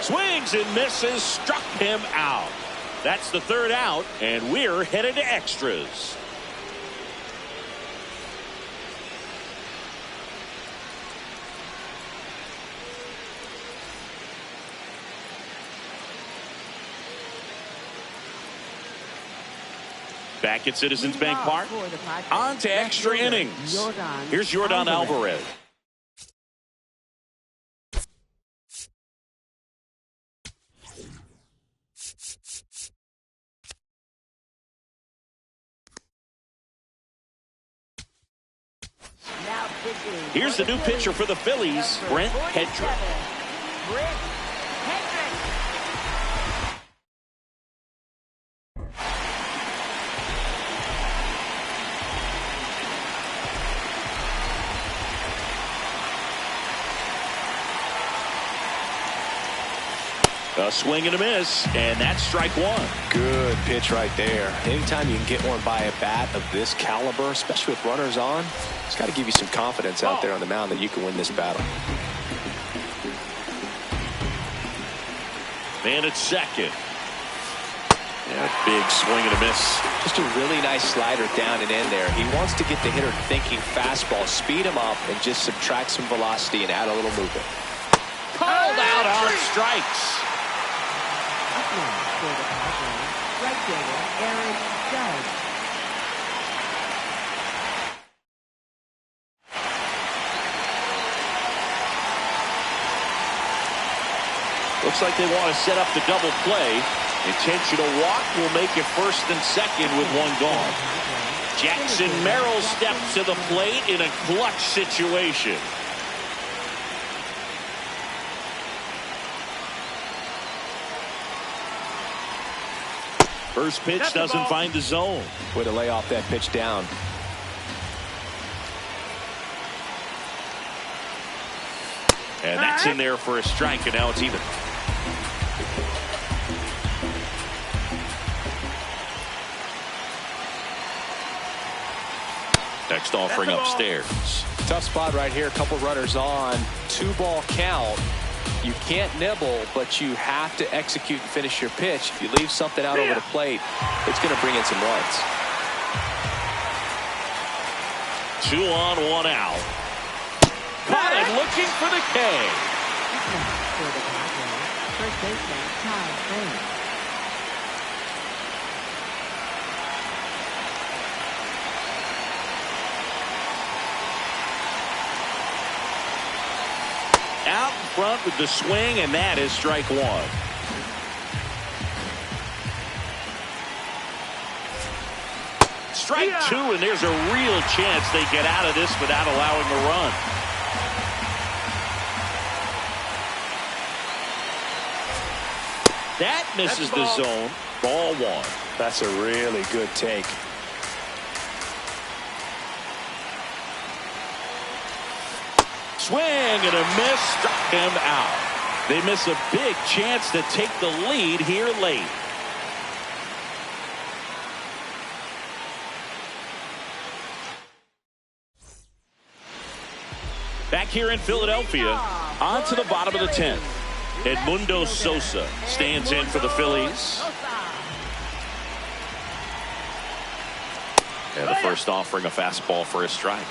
Swings and misses, struck him out. That's the third out, and we're headed to extras. Back at Citizens Bank Park. On to extra innings. Here's Yordan Alvarez. Here's the new pitcher for the Phillies, Brent Hedrick. A swing and a miss, and that's strike one. Good pitch right there. Anytime you can get one by a bat of this caliber, especially with runners on, it's got to give you some confidence out there on the mound that you can win this battle. Man at second. Yeah, big swing and a miss. Just a really nice slider down and in there. He wants to get the hitter thinking fastball, speed him up, and just subtract some velocity and add a little movement. Called out on strikes. Looks like they want to set up the double play. Intentional walk will make it first and second with one gone. Jackson Merrill steps to the plate in a clutch situation. First pitch doesn't find the zone. Way to lay off that pitch down. And that's in there for a strike, and now it's even. Next offering upstairs. Tough spot right here. A couple runners on. 2-ball count. You can't nibble, but you have to execute and finish your pitch. If you leave something out over the plate, it's going to bring in some runs. 2 on, 1 out. Caught him looking for the K. First baseman, Ty. Out in front with the swing, and that is strike one. Strike two, and there's a real chance they get out of this without allowing a run. That misses the zone. Ball one. That's a really good take. Swing and a miss, struck him out. They miss a big chance to take the lead here late. Back here in Philadelphia, on to the bottom of the 10th. Edmundo Sosa stands in for the Phillies. And the first offering, a fastball for a strike.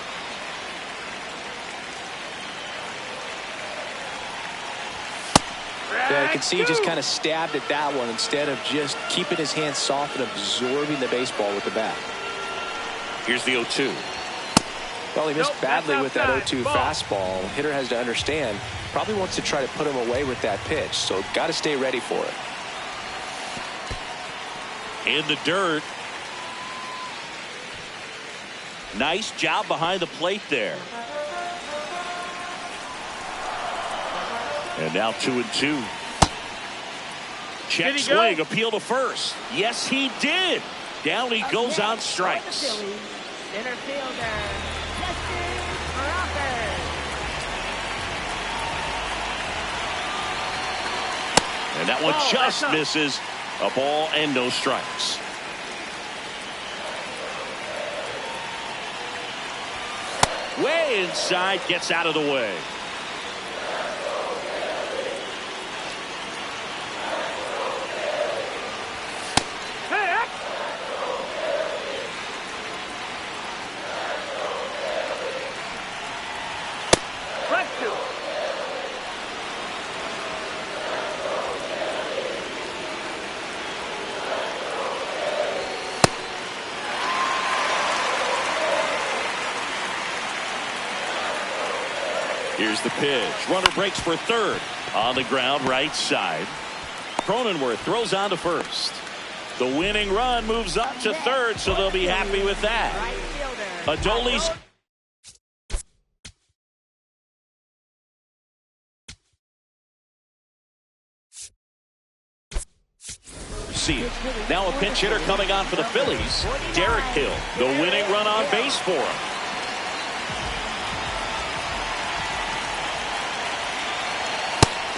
Yeah, you can see he just kind of stabbed at that one instead of just keeping his hands soft and absorbing the baseball with the bat. Here's the 0-2. Well, he missed badly with that 0-2 fastball. Hitter has to understand, probably wants to try to put him away with that pitch, so got to stay ready for it. In the dirt. Nice job behind the plate there. And now 2-2. Check swing, appeal to first. Yes, he did. Down he goes on strikes. Center fielder, Justin Rocker. And that one just misses. A ball and no strikes. Way inside, gets out of the way. Here's the pitch. Runner breaks for third. On the ground, right side. Cronenworth throws on to first. The winning run moves up to third, so they'll be happy with that. Adolis. See it. Now a pinch hitter coming on for the Phillies. Derek Hill, the winning run on base for him.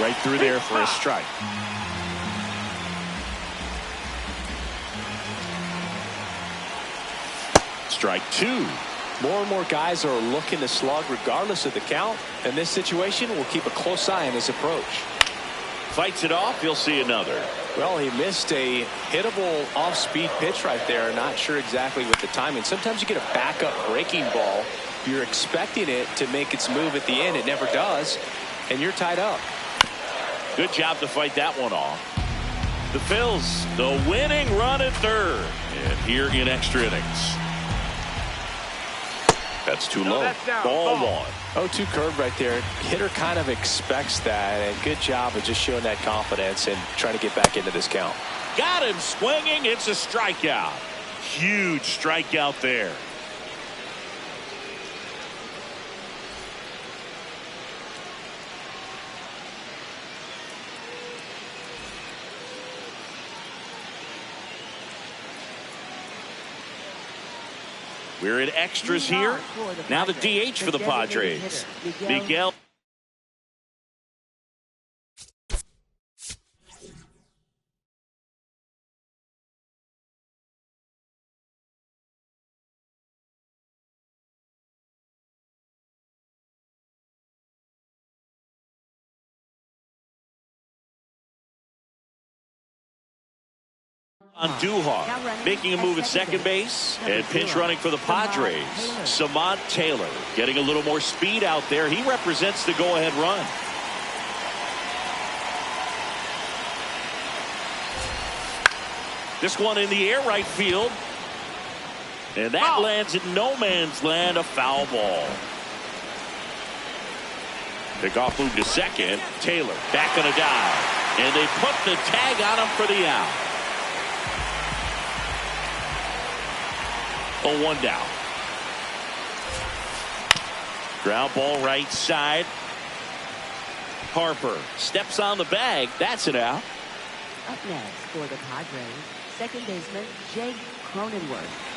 Right through there for a strike. Strike two. More and more guys are looking to slug regardless of the count. In this situation, we'll keep a close eye on his approach. Fights it off. You'll see another. Well, he missed a hittable off-speed pitch right there. Not sure exactly with the timing. Sometimes you get a backup breaking ball. You're expecting it to make its move at the end. It never does. And you're tied up. Good job to fight that one off. The Phils, the winning run at third. And here in extra innings. That's too low. That's down. Ball one. 0-2 curve right there. Hitter kind of expects that, and good job of just showing that confidence and trying to get back into this count. Got him swinging. It's a strikeout. Huge strikeout there. We're in extras here. Now the DH for the Padres. Miguel. On Duhar, making a move at second base, and pinch running for the Padres. Samant Taylor getting a little more speed out there. He represents the go-ahead run. This one in the air right field. And that lands in no man's land, a foul ball. Pickoff move to second. Taylor back on a dive. And they put the tag on him for the out. 0-1 down. Ground ball right side. Harper steps on the bag. That's it out. Up next for the Padres, second baseman Jake Cronenworth.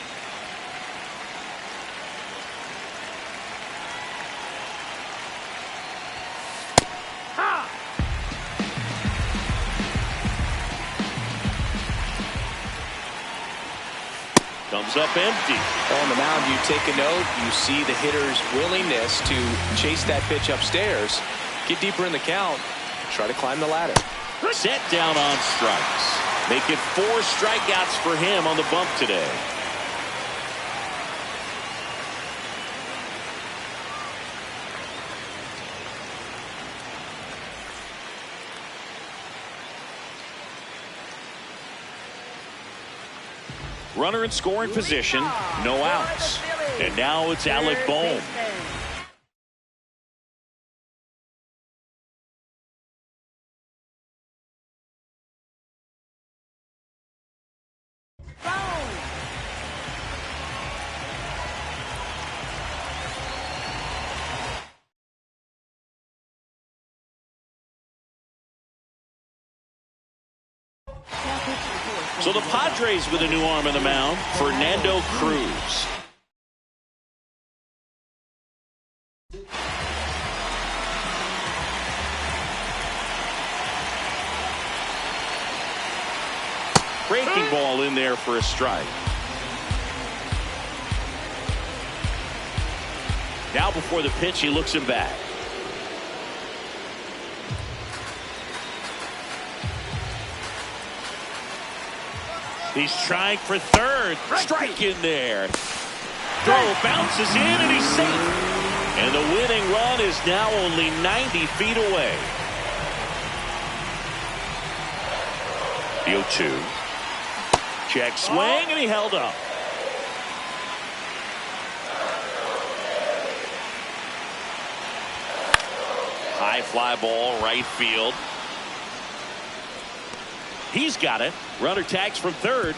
Comes up empty. On the mound, you take a note. You see the hitter's willingness to chase that pitch upstairs, get deeper in the count, try to climb the ladder. Set down on strikes. Make it 4 strikeouts for him on the bump today. Runner in scoring position, no outs. And now it's Alec Bohm. So the Padres with a new arm on the mound, Fernando Cruz. Breaking ball in there for a strike. Now before the pitch, he looks him back. He's trying for third. Strike in there. Throw bounces in and he's safe. And the winning run is now only 90 feet away. The 0-2. Check swing and he held up. High fly ball, right field. He's got it. Runner tags from third.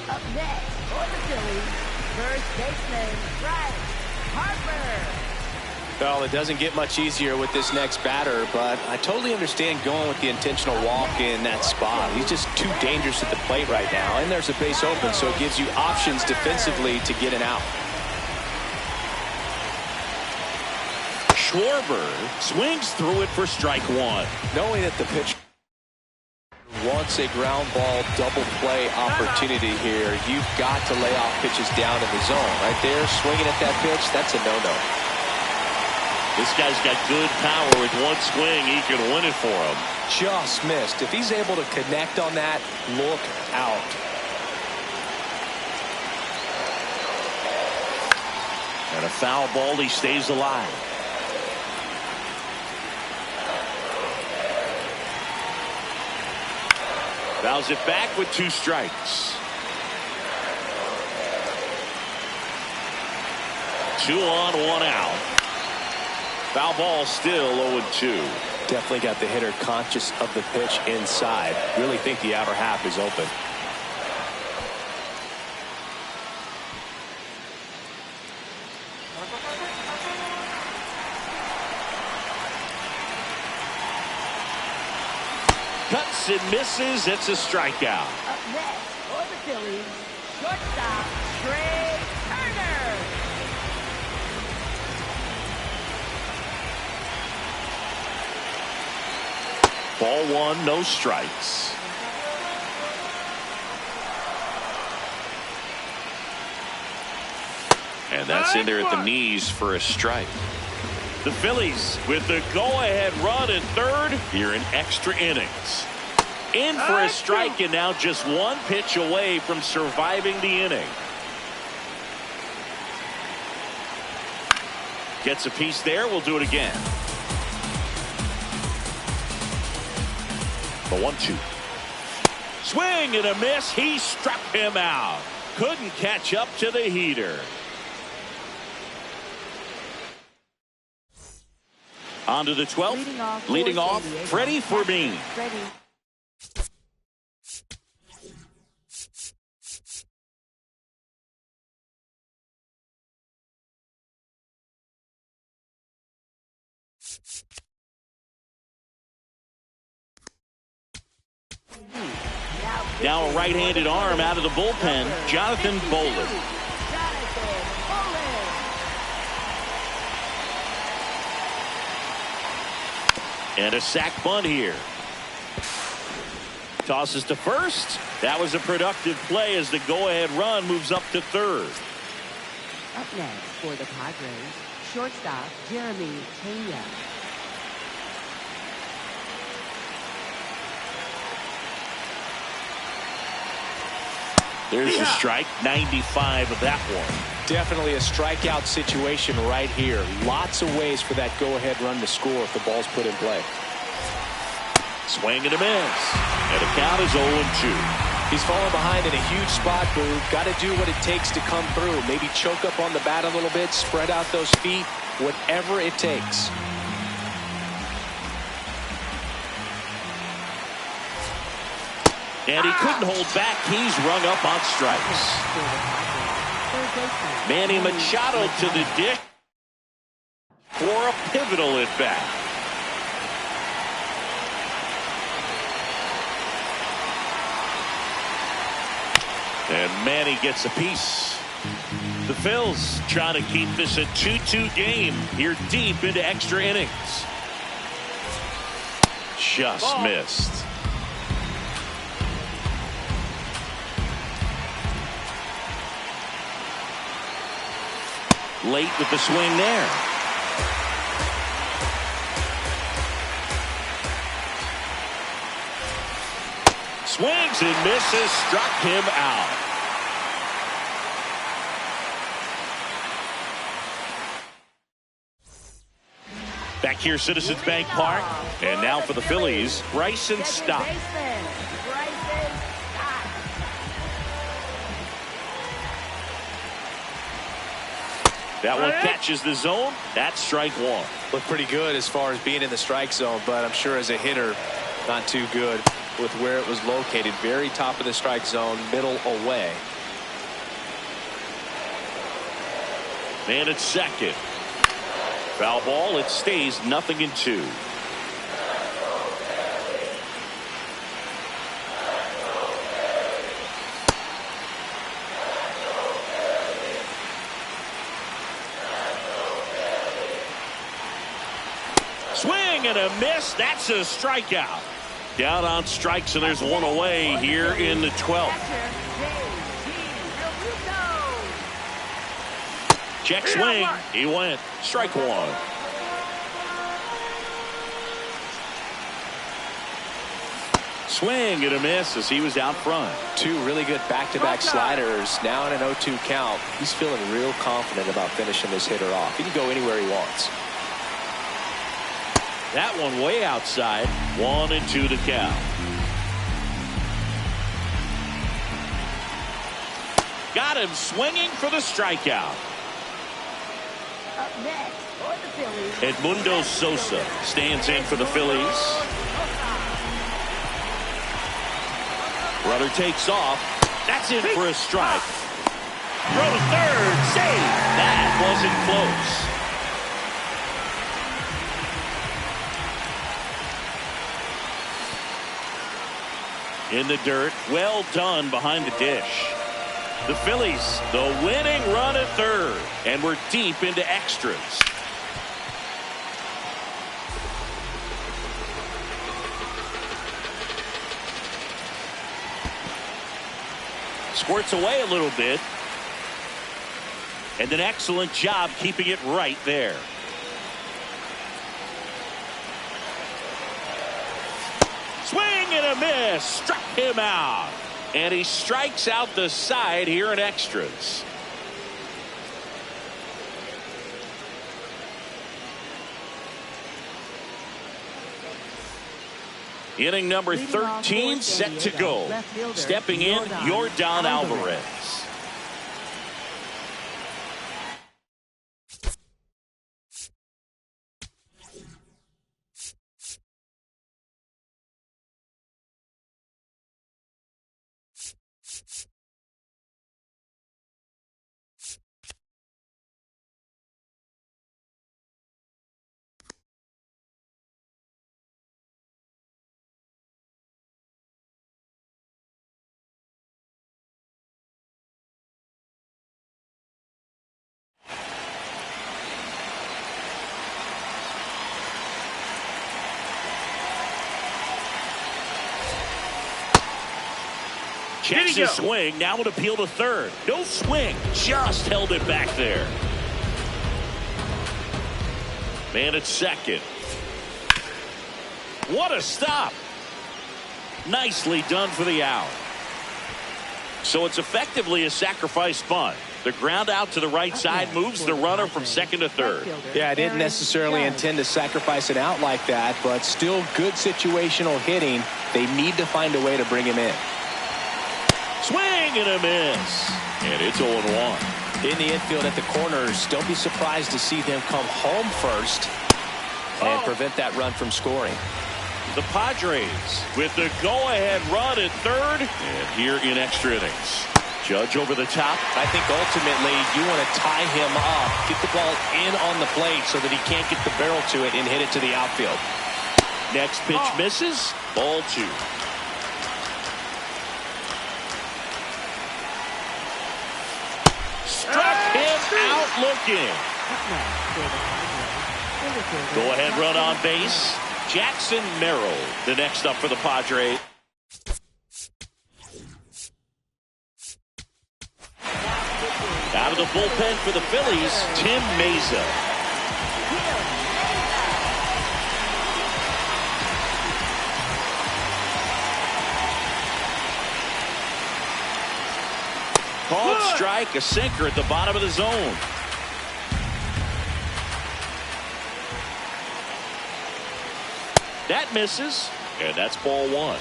Up next for the Phillies, first baseman Bryce Harper. Well, it doesn't get much easier with this next batter, but I totally understand going with the intentional walk in that spot. He's just too dangerous at the plate right now, and there's a base open, so it gives you options defensively to get an out. Schwarber swings through it for strike one. Knowing that the pitcher wants a ground ball double play opportunity here, you've got to lay off pitches down in the zone. Right there, swinging at that pitch, that's a no-no. This guy's got good power. With one swing, he can win it for him. Just missed. If he's able to connect on that, look out. And a foul ball, he stays alive. Fouls it back with 2 strikes. 2 on, 1 out. Foul ball still 0-2. Definitely got the hitter conscious of the pitch inside. Really think the outer half is open. Cuts and misses. It's a strikeout. Up next for the Phillies, shortstop Trey Turner. Ball 1, no strikes. And that's in there at the knees for a strike. The Phillies with the go-ahead run at third here in extra innings. In for a strike, and now just 1 pitch away from surviving the inning. Gets a piece there. We'll do it again. The 1-2. Swing and a miss. He struck him out. Couldn't catch up to the heater. On to the 12th. Leading off, Freddie Fermin. Now a right-handed arm out of the bullpen, Jonathan Bowler. And a sac bunt here. Tosses to first. That was a productive play as the go-ahead run moves up to third. Up next for the Padres, shortstop Jeremy Pena. There's a strike, 95 of that one. Definitely a strikeout situation right here. Lots of ways for that go-ahead run to score if the ball's put in play. Swing and a miss. And the count is 0-2. He's falling behind in a huge spot, Boo. Got to do what it takes to come through. Maybe choke up on the bat a little bit, spread out those feet, whatever it takes. And he couldn't hold back. He's rung up on strikes. Manny Machado to the dish for a pivotal at bat. And Manny gets a piece. The Phils trying to keep this a 2-2 game here deep into extra innings. Just missed. Late with the swing there. Swings and misses, struck him out. Back here, Citizens Bank Park. And now for the Phillies, Bryson Stott. That one catches the zone. That's strike one. Looked pretty good as far as being in the strike zone, but I'm sure as a hitter, not too good with where it was located. Very top of the strike zone, middle away. Man at second. Foul ball. It stays 0-2. Swing and a miss. That's a strikeout. Down on strikes, and there's one away here in the 12th. Check swing. He went. Strike one. Swing and a miss as he was out front. Two really good back-to-back sliders. Now in an 0-2 count. He's feeling real confident about finishing this hitter off. He can go anywhere he wants. That one way outside. 1-2 to count. Got him swinging for the strikeout. Up next for the Phillies, Edmundo Sosa stands in for the Phillies. Runner takes off. That's in for a strike. Throw to third. Save. That wasn't close. In the dirt. Well done behind the dish. The Phillies, the winning run at third. And we're deep into extras. Squirts away a little bit. And an excellent job keeping it right there. Swing and a miss. Struck him out. And he strikes out the side here in extras. Inning number 13 set to go. Stepping in, Yordan Alvarez. Checks his swing. Now would appeal to third. No swing. Just held it back there. Man at second. What a stop. Nicely done for the out. So it's effectively a sacrifice bunt. The ground out to the right side moves the runner from second to third. Yeah, I didn't necessarily intend to sacrifice an out like that, but still good situational hitting. They need to find a way to bring him in. Swing and a miss. And it's 0-1. In the infield at the corners, don't be surprised to see them come home first and prevent that run from scoring. The Padres with the go-ahead run at third. And here in extra innings. Judge over the top. I think ultimately you want to tie him up, get the ball in on the plate so that he can't get the barrel to it and hit it to the outfield. Next pitch misses. Ball two. Struck him out looking. Go ahead run on base. Jackson Merrill, the next up for the Padres. Out of the bullpen for the Phillies, Tim Meza. Called strike, a sinker at the bottom of the zone. That misses, and that's ball one.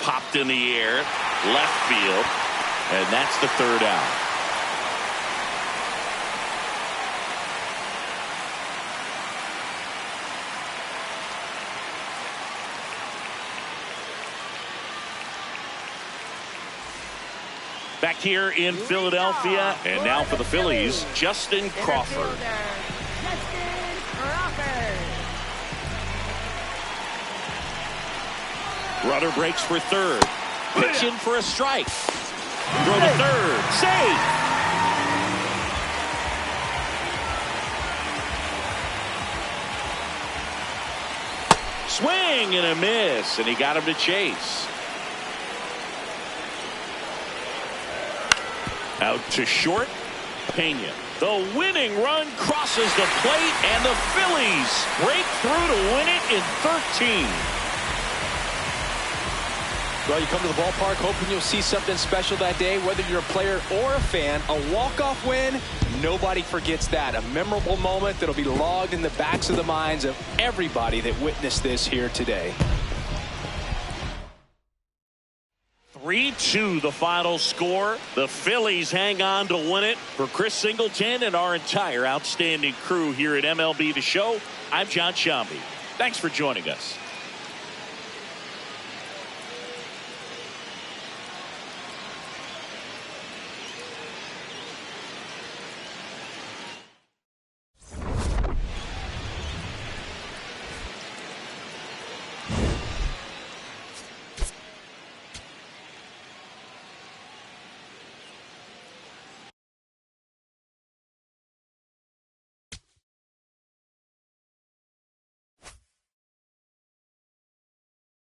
Popped Knocked in the air, left field, and that's the third out. Back here in Philadelphia, and now for the Phillies, Justin Crawford. Runner breaks for third. Pitch in for a strike. Throw to third. Safe. Swing and a miss, and he got him to chase. Out to short. Pena. The winning run crosses the plate, and the Phillies break through to win it in 13. Well, you come to the ballpark hoping you'll see something special that day, whether you're a player or a fan. A walk-off win, nobody forgets that. A memorable moment that'll be logged in the backs of the minds of everybody that witnessed this here today. 3-2 the final score. The Phillies hang on to win it. For Chris Singleton and our entire outstanding crew here at MLB The Show, I'm John Shambi. Thanks for joining us.